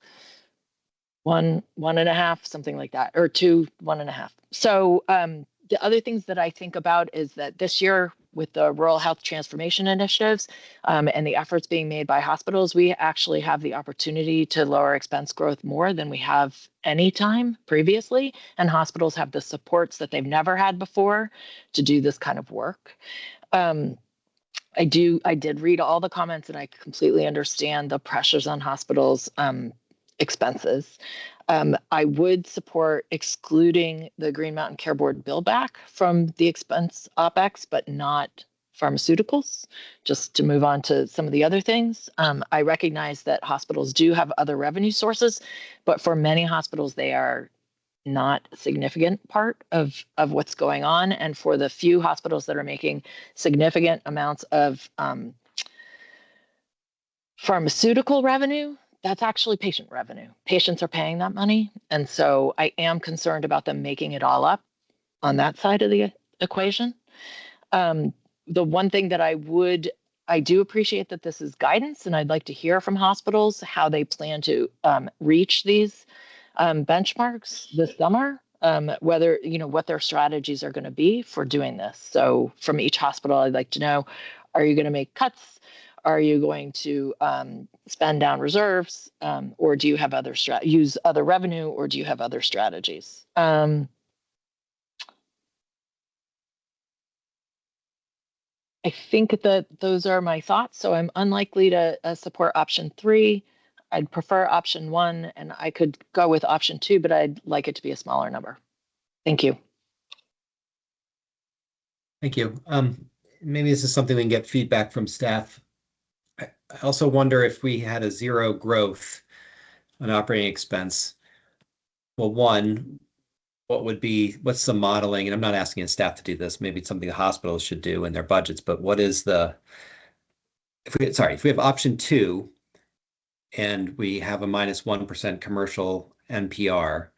1.5, something like that, or 2, 1.5. So the other things that I think about is that this year, with the rural health transformation initiatives and the efforts being made by hospitals, we actually have the opportunity to lower expense growth more than we have any time previously. And hospitals have the supports that they've never had before to do this kind of work. I did read all the comments, and I completely understand the pressures on hospitals' expenses. I would support excluding the Green Mountain Care Board bill back from the expense OpEx, but not pharmaceuticals, just to move on to some of the other things. I recognize that hospitals do have other revenue sources, but for many hospitals, they are not a significant part of what's going on. And for the few hospitals that are making significant amounts of pharmaceutical revenue, that's actually patient revenue. Patients are paying that money. And so I am concerned about them making it all up on that side of the equation. The one thing that I do appreciate that this is guidance, and I'd like to hear from hospitals how they plan to reach these benchmarks this summer, whether, what their strategies are going to be for doing this. So from each hospital, I'd like to know, are you going to make cuts? Are you going to spend down reserves, or do you have other use other revenue, or do you have other strategies? I think that those are my thoughts. So I'm unlikely to support option 3. I'd prefer option 1, and I could go with option 2, but I'd like it to be a smaller number. Thank you. Thank you. Maybe this is something we can get feedback from staff. I also wonder if we had a 0 growth on operating expense. Well, one, what's the modeling? And I'm not asking the staff to do this. Maybe it's something the hospitals should do in their budgets, but what is if we have option 2 and we have a -1% commercial NPR,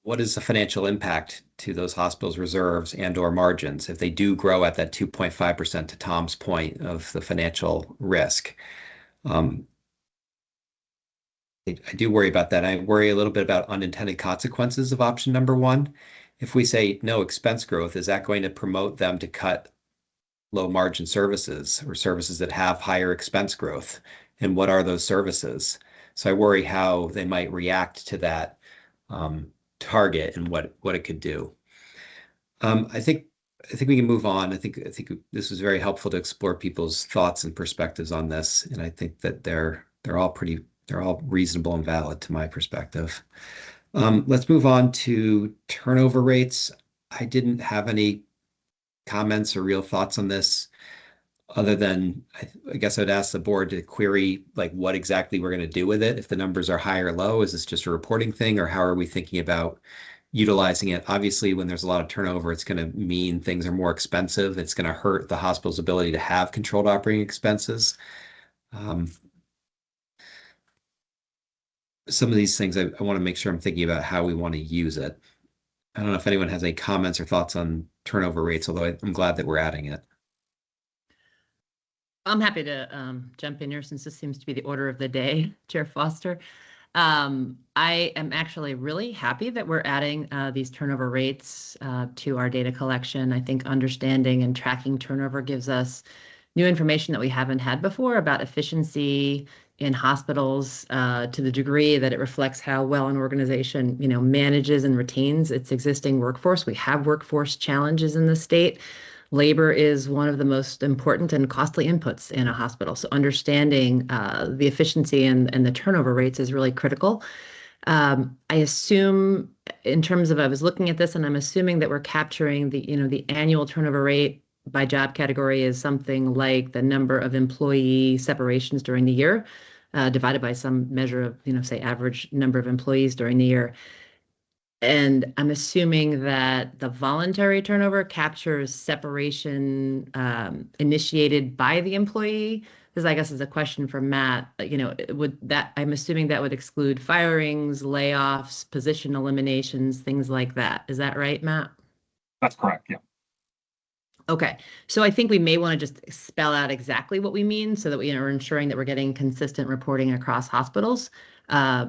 what is the financial impact to those hospitals' reserves and or margins if they do grow at that 2.5%, to Tom's point of the financial risk? I do worry about that. I worry a little bit about unintended consequences of option number 1. If we say no expense growth, is that going to promote them to cut low margin services or services that have higher expense growth? And what are those services? So I worry how they might react to that target and what it could do. I think we can move on. I think this was very helpful to explore people's thoughts and perspectives on this, and I think that they're all reasonable and valid to my perspective. Let's move on to turnover rates. I didn't have any comments or real thoughts on this, other than I guess I'd ask the board to query like what exactly we're going to do with it. If the numbers are high or low, is this just a reporting thing, or how are we thinking about utilizing it? Obviously, when there's a lot of turnover, it's going to mean things are more expensive. It's going to hurt the hospital's ability to have controlled operating expenses. Some of these things I want to make sure I'm thinking about how we want to use it. I don't know if anyone has any comments or thoughts on turnover rates, although I'm glad that we're adding it. I'm happy to jump in here since this seems to be the order of the day, Chair Foster. I am actually really happy that we're adding these turnover rates to our data collection. I think understanding and tracking turnover gives us new information that we haven't had before about efficiency in hospitals to the degree that it reflects how well an organization, manages and retains its existing workforce. We have workforce challenges in the state. Labor is one of the most important and costly inputs in a hospital. So understanding the efficiency and the turnover rates is really critical. I assume in terms of, I was looking at this and I'm assuming that we're capturing the annual turnover rate by job category is something like the number of employee separations during the year, divided by some measure of, say average number of employees during the year. And I'm assuming that the voluntary turnover captures separation initiated by the employee. This, I guess, is a question for Matt. I'm assuming that would exclude firings, layoffs, position eliminations, things like that. Is that right, Matt? That's correct. Yeah. Okay, so I think we may want to just spell out exactly what we mean so that we are ensuring that we're getting consistent reporting across hospitals. I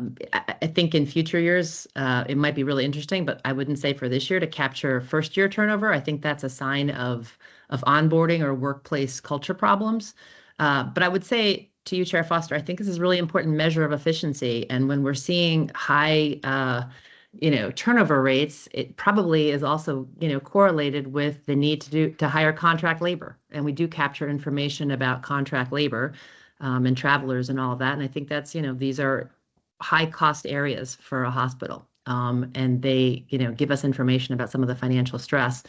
think in future years, it might be really interesting, but I wouldn't say for this year to capture first-year turnover. I think that's a sign of onboarding or workplace culture problems. But I would say to you, Chair Foster, I think this is a really important measure of efficiency. And when we're seeing high turnover rates, it probably is also, correlated with the need to hire contract labor. And we do capture information about contract labor and travelers and all of that. And I think that's, these are high cost areas for a hospital. And they, give us information about some of the financial stress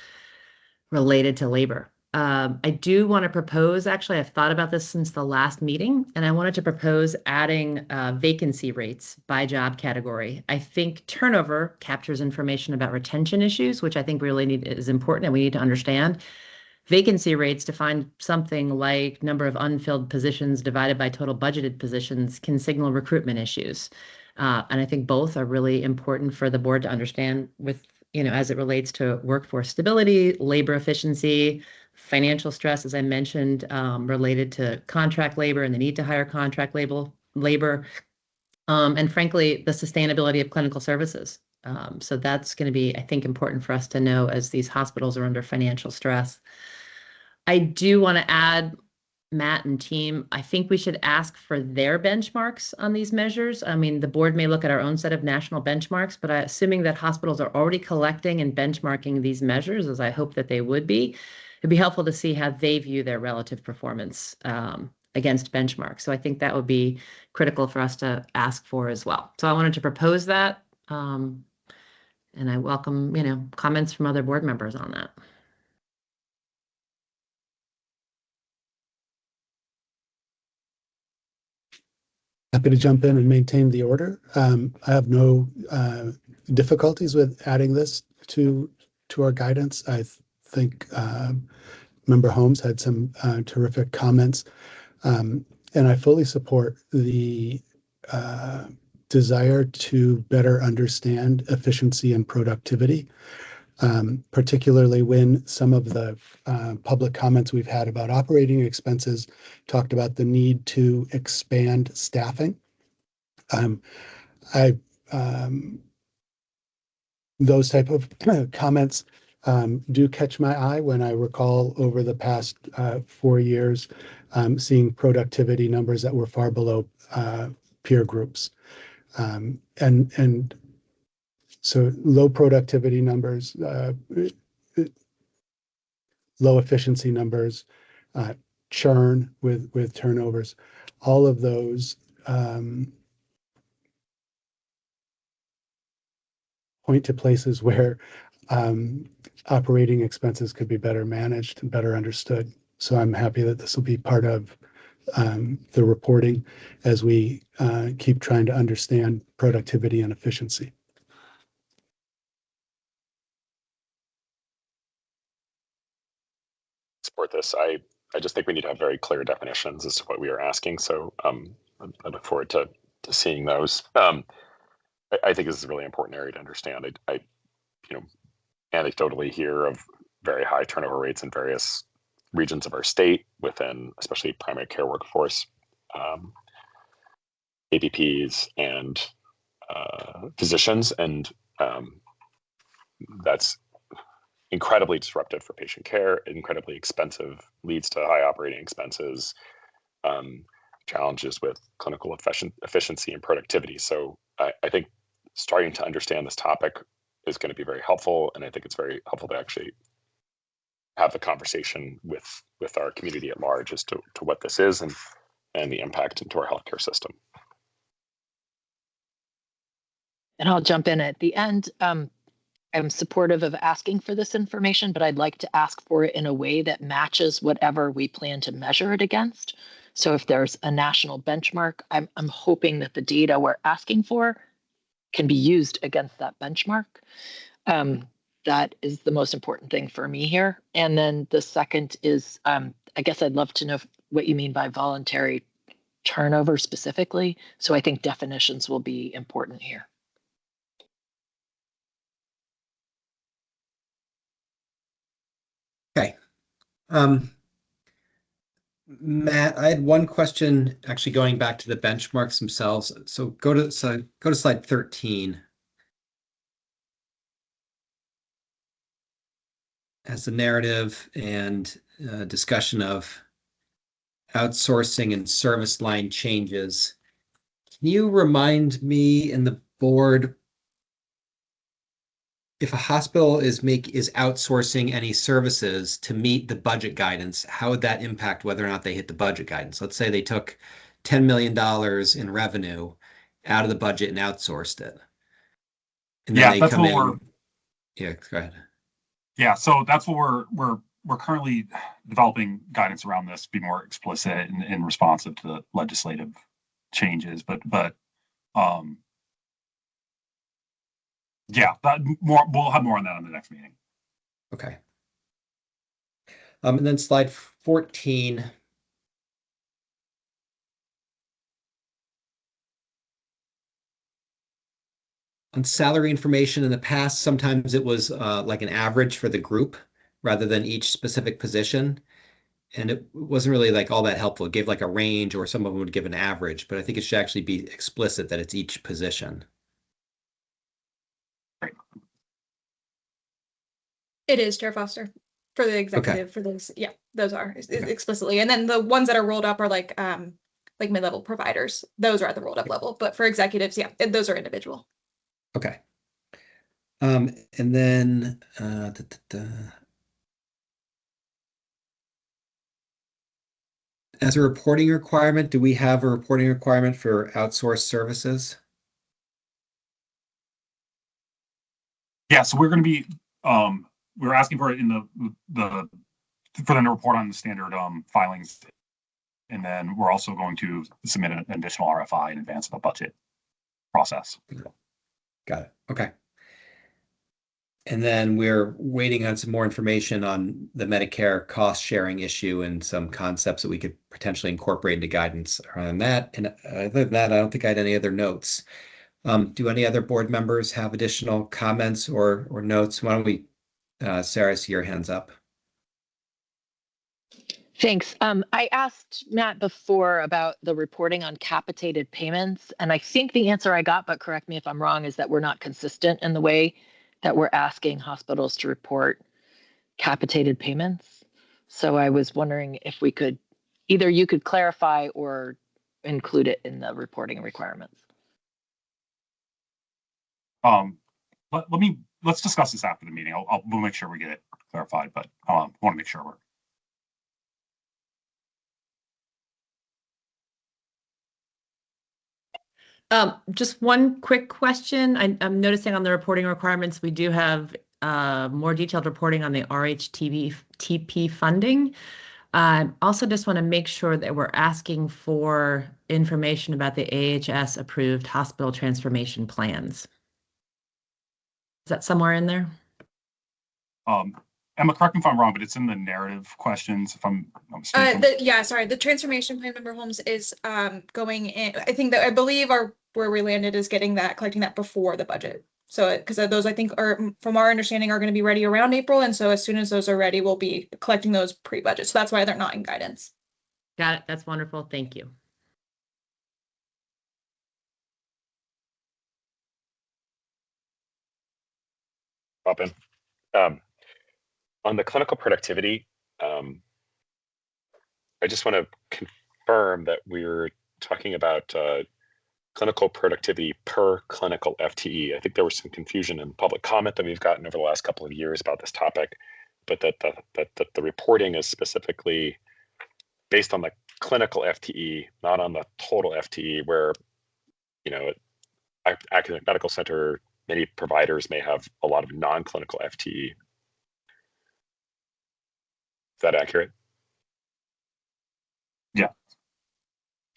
related to labor. I do want to propose, actually, I've thought about this since the last meeting, and I wanted to propose adding vacancy rates by job category. I think turnover captures information about retention issues, which I think really is important and we need to understand. Vacancy rates define something like number of unfilled positions divided by total budgeted positions can signal recruitment issues. And I think both are really important for the board to understand with, as it relates to workforce stability, labor efficiency, financial stress, as I mentioned, related to contract labor and the need to hire contract labor, and frankly, the sustainability of clinical services. So that's going to be, I think, important for us to know as these hospitals are under financial stress. I do want to add Matt and team, I think we should ask for their benchmarks on these measures. I mean, the board may look at our own set of national benchmarks, but assuming that hospitals are already collecting and benchmarking these measures, as I hope that they would be, it'd be helpful to see how they view their relative performance against benchmarks. So I think that would be critical for us to ask for as well. So I wanted to propose that. And I welcome, comments from other board members on that. Happy to jump in and maintain the order. I have no difficulties with adding this to our guidance. I think Member Holmes had some terrific comments, and I fully support the desire to better understand efficiency and productivity, particularly when some of the public comments we've had about operating expenses talked about the need to expand staffing. Those type of comments do catch my eye when I recall over the past 4 years seeing productivity numbers that were far below peer groups. And so low productivity numbers, low efficiency numbers, churn with turnovers, all of those point to places where operating expenses could be better managed and better understood. So I'm happy that this will be part of the reporting as we keep trying to understand productivity and efficiency. Support this. I just think we need to have very clear definitions as to what we are asking. So I look forward to seeing those. I think this is a really important area to understand. I anecdotally hear of very high turnover rates in various regions of our state within, especially primary care workforce, APPs and physicians, and that's incredibly disruptive for patient care, incredibly expensive, leads to high operating expenses, challenges with clinical efficiency and productivity. So I think starting to understand this topic is going to be very helpful, and I think it's very helpful to actually have the conversation with our community at large as to what this is and the impact into our healthcare system. And I'll jump in at the end. I'm supportive of asking for this information, but I'd like to ask for it in a way that matches whatever we plan to measure it against. So if there's a national benchmark, I'm hoping that the data we're asking for can be used against that benchmark. That is the most important thing for me here. And then the second is, I guess I'd love to know what you mean by voluntary turnover specifically. So I think definitions will be important here. Okay. Matt, I had one question actually going back to the benchmarks themselves. So go to slide 13. As the narrative and discussion of outsourcing and service line changes. Can you remind me and the board if a hospital is outsourcing any services to meet the budget guidance, how would that impact whether or not they hit the budget guidance? Let's say they took $10 million in revenue out of the budget and outsourced it. And then they come in. Yeah, go ahead. Yeah, so that's what we're currently developing guidance around this to be more explicit and responsive to the legislative changes. But yeah, we'll have more on that on the next meeting. Okay. And then slide 14. On salary information in the past, sometimes it was like an average for the group rather than each specific position. And it wasn't really like all that helpful. It gave like a range, or some of them would give an average, but I think it should actually be explicit that it's each position. It is, Chair Foster. for the executive, for those, yeah, those are explicitly. And then the ones that are rolled up are like mid-level providers. Those are at the rolled up level, but for executives, yeah, those are individual. Okay. And then as a reporting requirement, do we have a reporting requirement for outsourced services? Yeah, so we're going to be we're asking for it in for them to report on the standard filings, and then we're also going to submit an additional RFI in advance of the budget process. Got it. Okay. And then we're waiting on some more information on the Medicare cost sharing issue and some concepts that we could potentially incorporate into guidance around that. And other than that, I don't think I had any other notes. Do any other board members have additional comments or notes? Why don't we, Sarah, I see your hands up. Thanks. I asked Matt before about the reporting on capitated payments, and I think the answer I got, but correct me if I'm wrong, is that we're not consistent in the way that we're asking hospitals to report capitated payments. So I was wondering if we could, either you could clarify or include it in the reporting requirements. Let's discuss this after the meeting. We'll make sure we get it clarified, but want to make sure we're. Just one quick question. I'm noticing on the reporting requirements, we do have more detailed reporting on the RHTP funding. Also just want to make sure that we're asking for information about the AHS approved hospital transformation plans. Is that somewhere in there? Emma, correct me if I'm wrong, but it's in the narrative questions, if I'm not mistaken. The transformation plan, member Holmes, is going in. I think that I believe where we landed is collecting that before the budget. So because those I think are, from our understanding, are going to be ready around April, and so as soon as those are ready, we'll be collecting those pre-budget. So that's why they're not in guidance. Got it. That's wonderful. Thank you. Pop in. On the clinical productivity, I just want to confirm that we're talking about clinical productivity per clinical FTE. I think there was some confusion in public comment that we've gotten over the last couple of years about this topic, but that the reporting is specifically based on the clinical FTE, not on the total FTE, where, you know, academic medical center, many providers may have a lot of non-clinical FTE. Is that accurate? Yeah.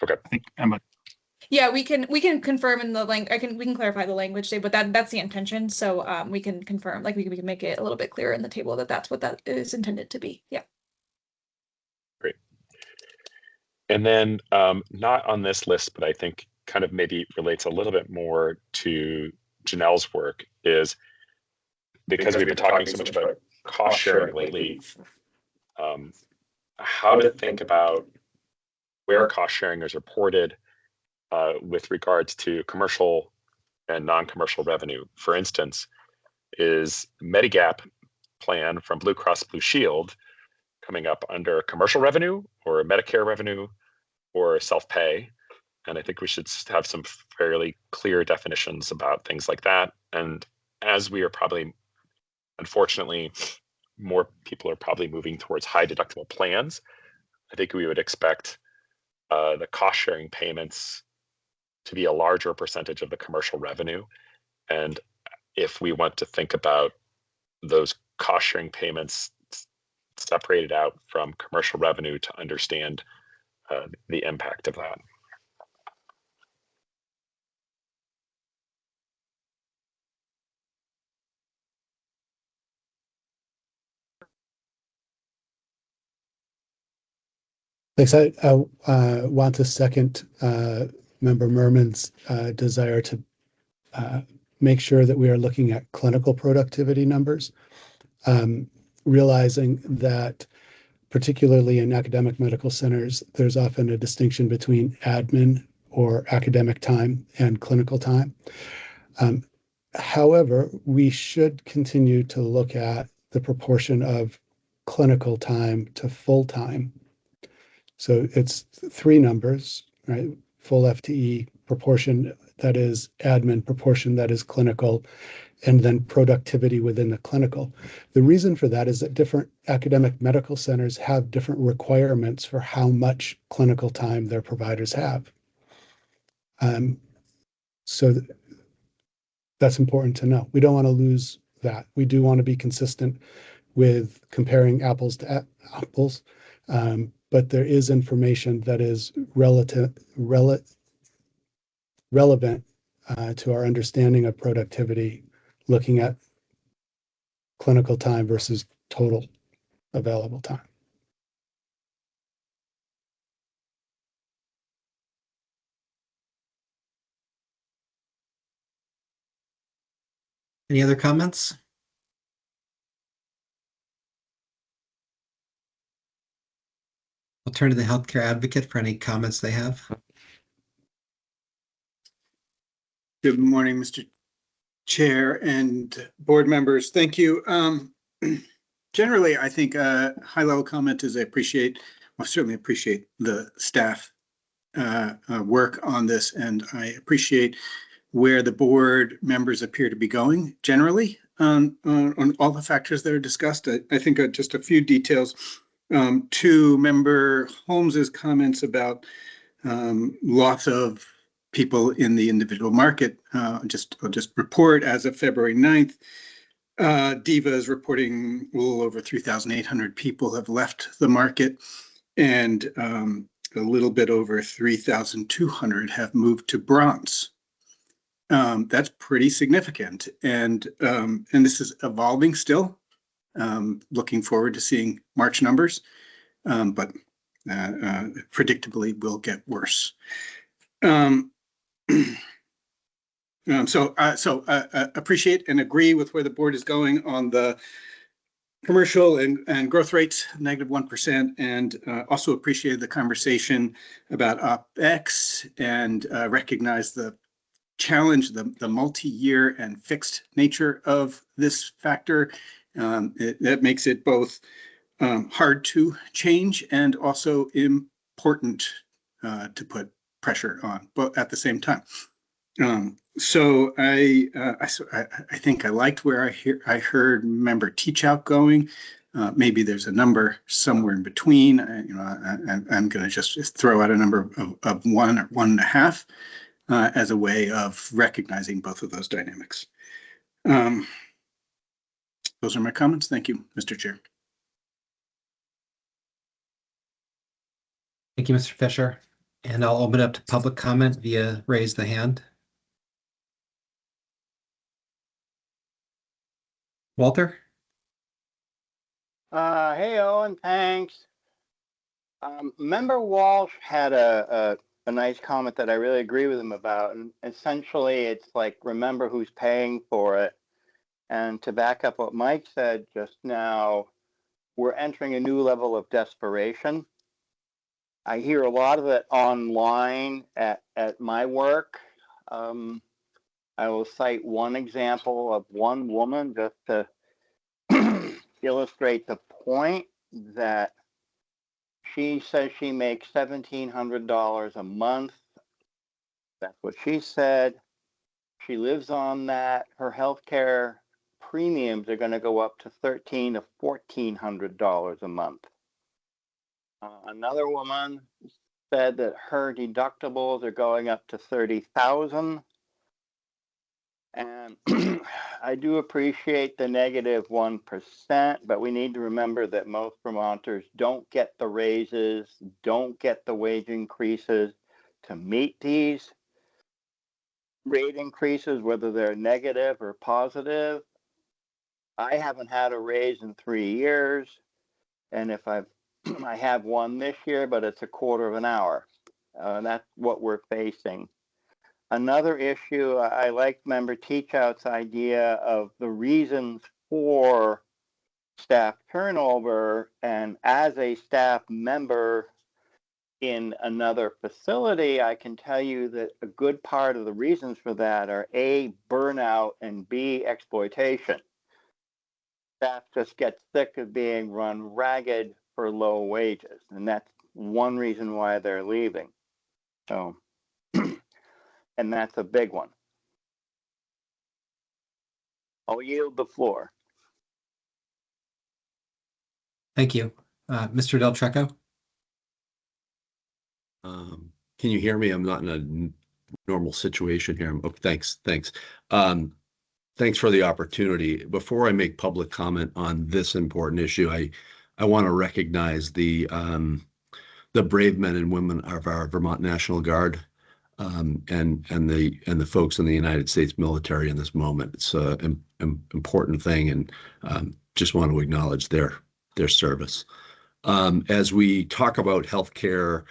Okay. I think Emma. Yeah, we can confirm in the we can clarify the language today, but that's the intention. So we can confirm, like we can make it a little bit clearer in the table that that's what that is intended to be. Yeah. Great. And then not on this list, but I think kind of maybe relates a little bit more to Janelle's work, is because we've been talking so much about cost sharing lately, how to think about where cost sharing is reported with regards to commercial and non-commercial revenue. For instance, is Medigap plan from Blue Cross Blue Shield coming up under commercial revenue or Medicare revenue or self-pay? And I think we should have some fairly clear definitions about things like that. And as we are probably, unfortunately, more people are probably moving towards high deductible plans, I think we would expect the cost sharing payments to be a larger percentage of the commercial revenue. And if we want to think about those cost sharing payments separated out from commercial revenue to understand the impact of that. Thanks. I want to second Member Merman's desire to make sure that we are looking at clinical productivity numbers, realizing that particularly in academic medical centers, there's often a distinction between admin or academic time and clinical time. However, we should continue to look at the proportion of clinical time to full time. So it's three numbers, right? Full FTE, proportion that is admin, proportion that is clinical, and then productivity within the clinical. The reason for that is that different academic medical centers have different requirements for how much clinical time their providers have. So that's important to know. We don't want to lose that. We do want to be consistent with comparing apples to apples, but there is information that is relevant to our understanding of productivity, looking at clinical time versus total available time. Any other comments? I'll turn to the healthcare advocate for any comments they have. Good morning, Mr. Chair and board members. Thank you. Generally, I think a high-level comment is I certainly appreciate the staff work on this, and I appreciate where the board members appear to be going generally on all the factors that are discussed. I think just a few details to Member Holmes's comments about loss of people in the individual market. I'll just report as of February 9th, DVHA is reporting a little over 3,800 people have left the market, and a little bit over 3,200 have moved to bronze. That's pretty significant, and this is evolving still. Looking forward to seeing March numbers, but predictably will get worse. So appreciate and agree with where the board is going on the commercial and growth rates, -1%, and also appreciate the conversation about OpEx and recognize the challenge, the multi-year and fixed nature of this factor. That makes it both hard to change and also important to put pressure on, but at the same time. So I think I liked where I heard Member Teachout going. Maybe there's a number somewhere in between. I'm going to just throw out a number of 1 or 1.5 as a way of recognizing both of those dynamics. Those are my comments. Thank you, Mr. Chair. Thank you, Mr. Fisher. And I'll open up to public comment via raise the hand. Walter? Hey, Owen, thanks. Member Walsh had a nice comment that I really agree with him about. And essentially, it's like, remember who's paying for it. And to back up what Mike said just now, we're entering a new level of desperation. I hear a lot of it online at my work. I will cite one example of one woman just to illustrate the point that she says she makes $1,700 a month. That's what she said. She lives on that. Her healthcare premiums are going to go up to $1,300 to $1,400 a month. Another woman said that her deductibles are going up to $30,000. And I do appreciate the -1%, but we need to remember that most Vermonters don't get the raises, don't get the wage increases to meet these rate increases, whether they're negative or positive. I haven't had a raise in 3 years, and if I have one this year, but it's a quarter of an hour. That's what we're facing. Another issue, I like Member Teachout's idea of the reasons for staff turnover, and as a staff member in another facility, I can tell you that a good part of the reasons for that are A, burnout, and B, exploitation. staff just gets sick of being run ragged for low wages, and that's one reason why they're leaving. So, and that's a big one. I'll yield the floor. Thank you. Mr. Del Treco? Can you hear me? I'm not in a normal situation here. Oh, thanks. Thanks for the opportunity. Before I make public comment on this important issue, I want to recognize the brave men and women of our Vermont National Guard, and the folks in the United States military in this moment. It's an important thing, and just want to acknowledge their service. As we talk about healthcare,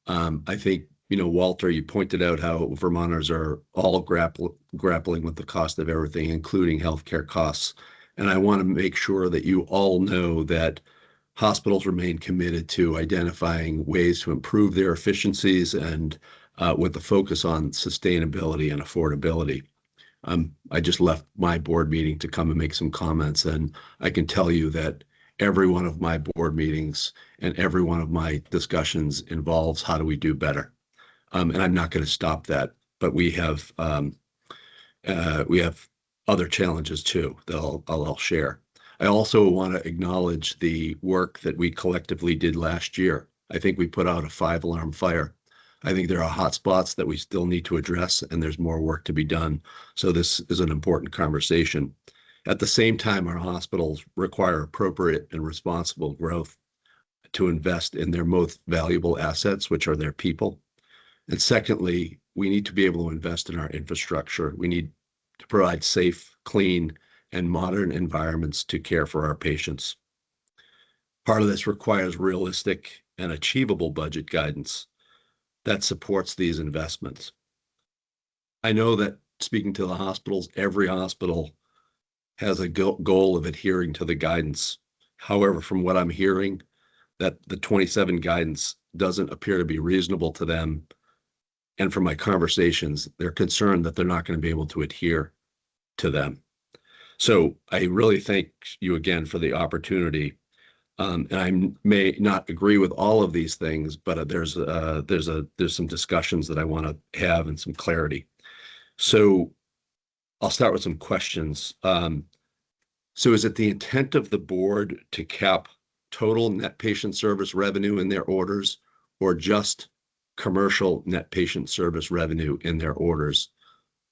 I think, Walter, you pointed out how Vermonters are all grappling with the cost of everything, including healthcare costs. And I want to make sure that you all know that hospitals remain committed to identifying ways to improve their efficiencies and with the focus on sustainability and affordability. I just left my board meeting to come and make some comments, and I can tell you that every one of my board meetings and every one of my discussions involves how do we do better. And I'm not going to stop that, but we have other challenges too that I'll share. I also want to acknowledge the work that we collectively did last year. I think we put out a 5-alarm fire. I think there are hot spots that we still need to address, and there's more work to be done. So this is an important conversation. At the same time, our hospitals require appropriate and responsible growth to invest in their most valuable assets, which are their people. And secondly, we need to be able to invest in our infrastructure. We need to provide safe, clean, and modern environments to care for our patients. Part of this requires realistic and achievable budget guidance that supports these investments. I know that speaking to the hospitals, every hospital has a goal of adhering to the guidance. However, from what I'm hearing, that the 27 guidance doesn't appear to be reasonable to them. And from my conversations, they're concerned that they're not going to be able to adhere to them. So I really thank you again for the opportunity. And I may not agree with all of these things, but there's some discussions that I want to have and some clarity. So I'll start with some questions. So is it the intent of the board to cap total net patient service revenue in their orders, or just commercial net patient service revenue in their orders?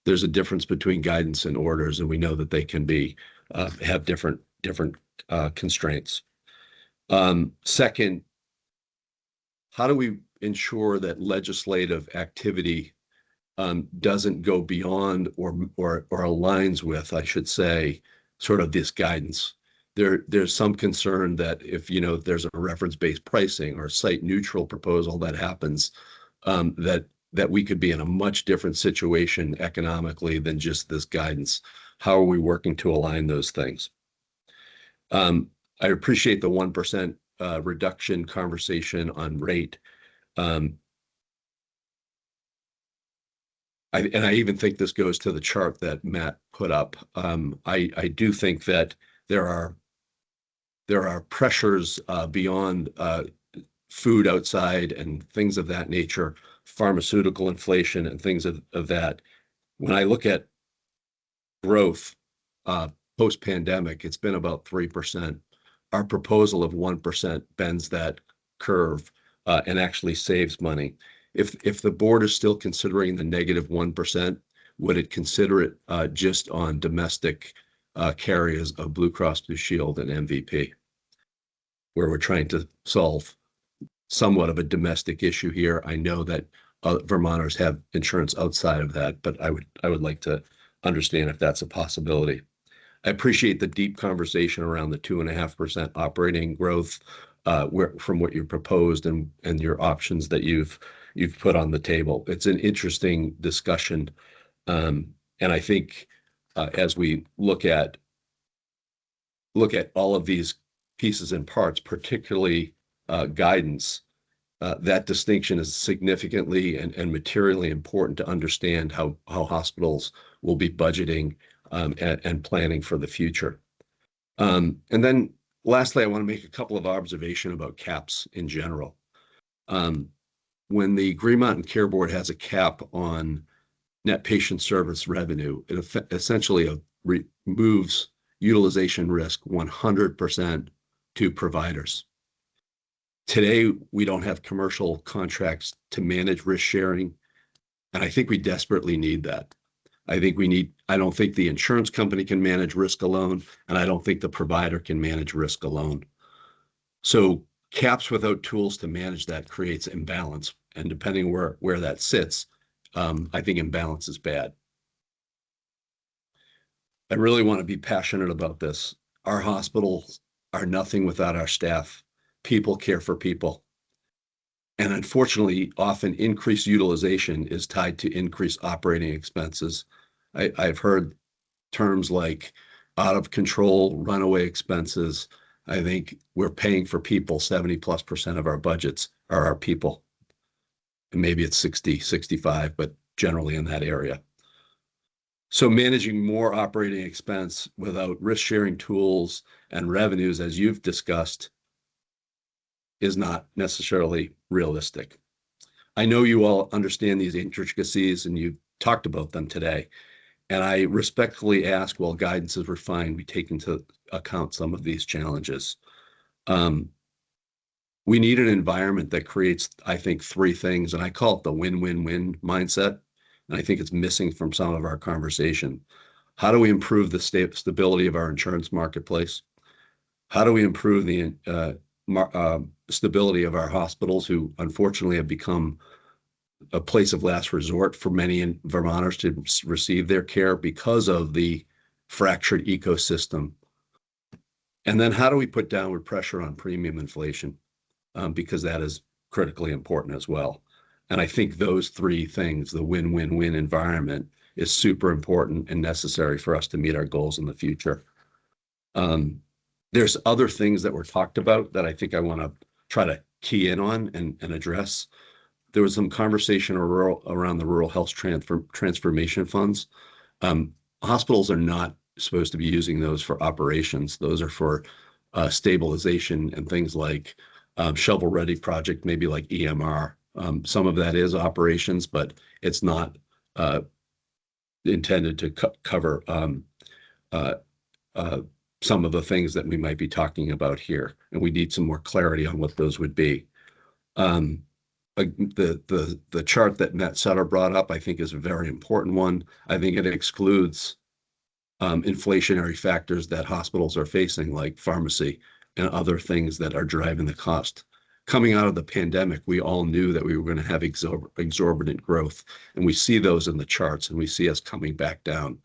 There's a difference between guidance and orders, and we know that they can be have different constraints. Second, how do we ensure that legislative activity doesn't go beyond or aligns with, I should say, sort of this guidance? There's some concern that if there's a reference-based pricing or site-neutral proposal that happens, that we could be in a much different situation economically than just this guidance. How are we working to align those things? I appreciate the 1% reduction conversation on rate. And I even think this goes to the chart that Matt put up. I do think that there are pressures beyond food outside and things of that nature, pharmaceutical inflation and things of that. When I look at growth post-pandemic, it's been about 3%. Our proposal of 1% bends that curve and actually saves money. If the board is still considering the -1%, would it consider it just on domestic carriers of Blue Cross Blue Shield and MVP, where we're trying to solve somewhat of a domestic issue here? I know that Vermonters have insurance outside of that, but I would like to understand if that's a possibility. I appreciate the deep conversation around the 2.5% operating growth from what you proposed and your options that you've put on the table. It's an interesting discussion, and I think as we look at all of these pieces and parts, particularly guidance, that distinction is significantly and materially important to understand how hospitals will be budgeting and planning for the future. And then lastly, I want to make a couple of observations about caps in general. When the Green Mountain Care Board has a cap on net patient service revenue, it essentially removes utilization risk 100% to providers. Today, we don't have commercial contracts to manage risk sharing, and I think we desperately need that. I don't think the insurance company can manage risk alone, and I don't think the provider can manage risk alone. So caps without tools to manage that creates imbalance, and depending where that sits, I think imbalance is bad. I really want to be passionate about this. Our hospitals are nothing without our staff. People care for people. And unfortunately, often increased utilization is tied to increased operating expenses. I've heard terms like out of control, runaway expenses. I think we're paying for people. 70+% of our budgets are our people. And maybe it's 60, 65, but generally in that area. So managing more operating expense without risk-sharing tools and revenues, as you've discussed, is not necessarily realistic. I know you all understand these intricacies and you've talked about them today. And I respectfully ask, while guidance is refined, we take into account some of these challenges. We need an environment that creates, I think, three things, and I call it the win-win-win mindset. And I think it's missing from some of our conversation. How do we improve the stability of our insurance marketplace? How do we improve the stability of our hospitals, who unfortunately have become a place of last resort for many Vermonters to receive their care because of the fractured ecosystem? And then how do we put downward pressure on premium inflation? Because that is critically important as well. And I think those three things, the win-win-win environment, is super important and necessary for us to meet our goals in the future. There's other things that were talked about that I think I want to try to key in on and address. There was some conversation around the rural health transformation funds. Hospitals are not supposed to be using those for operations. Those are for stabilization and things like shovel-ready project, maybe like EMR. Some of that is operations, but it's not intended to cover some of the things that we might be talking about here. And we need some more clarity on what those would be. The chart that Matt Sutter brought up, I think, is a very important one. I think it excludes inflationary factors that hospitals are facing, like pharmacy and other things that are driving the cost. Coming out of the pandemic, we all knew that we were going to have exorbitant growth, and we see those in the charts, and we see us coming back down.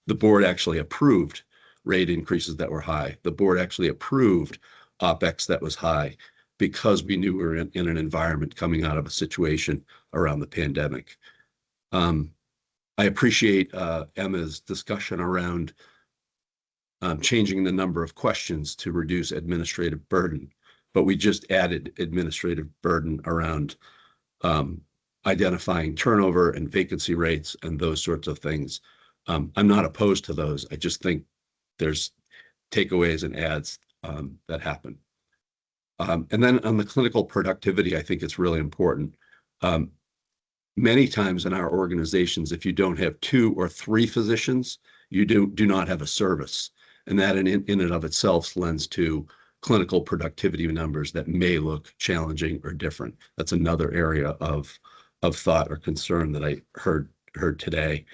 The board actually approved rate increases that were high. The board actually approved OpEx that was high because we knew we were in an environment coming out of a situation around the pandemic. I appreciate Emma's discussion around changing the number of questions to reduce administrative burden, but we just added administrative burden around identifying turnover and vacancy rates and those sorts of things. I'm not opposed to those. I just think there's takeaways and adds that happen. And then on the clinical productivity, I think it's really important. Many times in our organizations, if you don't have 2 or 3 physicians, you do not have a service. And that in and of itself lends to clinical productivity numbers that may look challenging or different. That's another area of thought or concern that I heard today.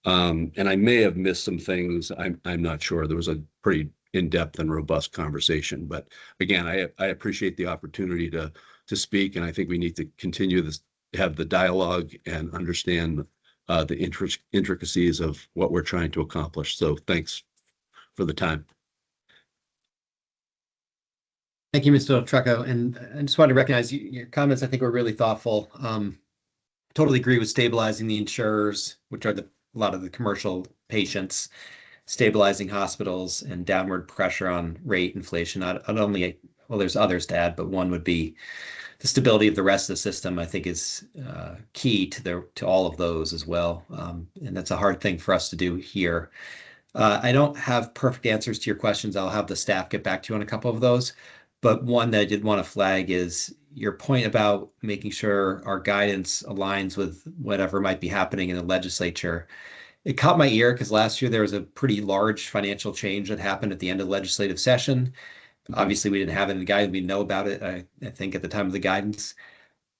And I may have missed some things. I'm not sure. There was a pretty in-depth and robust conversation. But again, I appreciate the opportunity to speak, and I think we need to continue this, have the dialogue and understand the intricacies of what we're trying to accomplish. So thanks for the time. Thank you, Mr. Trucco. And I just wanted to recognize your comments. I think were really thoughtful. Totally agree with stabilizing the insurers, which are a lot of the commercial patients, stabilizing hospitals, and downward pressure on rate inflation. Not only, well, there's others to add, but one would be the stability of the rest of the system. I think is key to all of those as well. And that's a hard thing for us to do here. I don't have perfect answers to your questions. I'll have the staff get back to you on a couple of those. But one that I did want to flag is your point about making sure our guidance aligns with whatever might be happening in the legislature. It caught my ear because last year there was a pretty large financial change that happened at the end of the legislative session. Obviously, we didn't have it in the guidance. We know about it, I think, at the time of the guidance.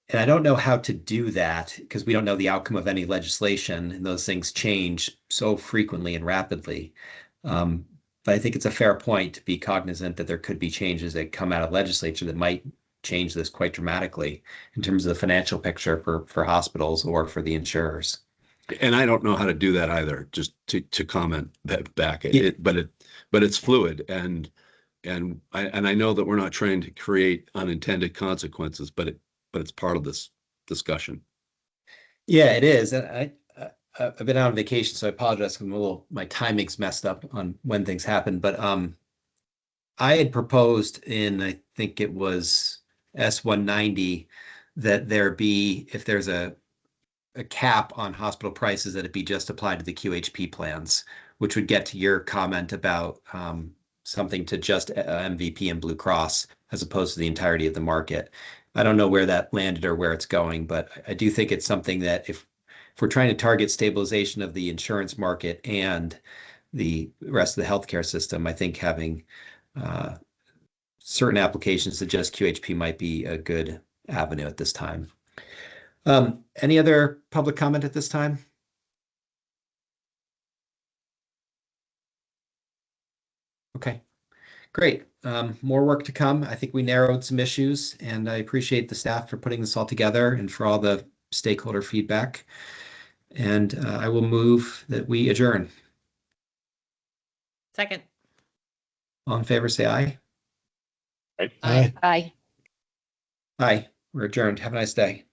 And I don't know how to do that because we don't know the outcome of any legislation, and those things change so frequently and rapidly. But I think it's a fair point to be cognizant that there could be changes that come out of legislature that might change this quite dramatically in terms of the financial picture for hospitals or for the insurers. And I don't know how to do that either, just to comment back. Yeah. But it's fluid, and I know that we're not trying to create unintended consequences, but it's part of this discussion. Yeah, it is. And I've been out on vacation, so I apologize. My timing's messed up on when things happen. But I had proposed I think it was S-190, that there be, if there's a cap on hospital prices, that it be just applied to the QHP plans, which would get to your comment about something to just MVP and Blue Cross as opposed to the entirety of the market. I don't know where that landed or where it's going, but I do think it's something that if we're trying to target stabilization of the insurance market and the rest of the healthcare system, I think having certain applications to just QHP might be a good avenue at this time. Any other public comment at this time? Okay, great. More work to come. I think we narrowed some issues, and I appreciate the staff for putting this all together and for all the stakeholder feedback. And I will move that we adjourn. Second. All in favor, say aye. Aye. Aye. Aye. We're adjourned. Have a nice day.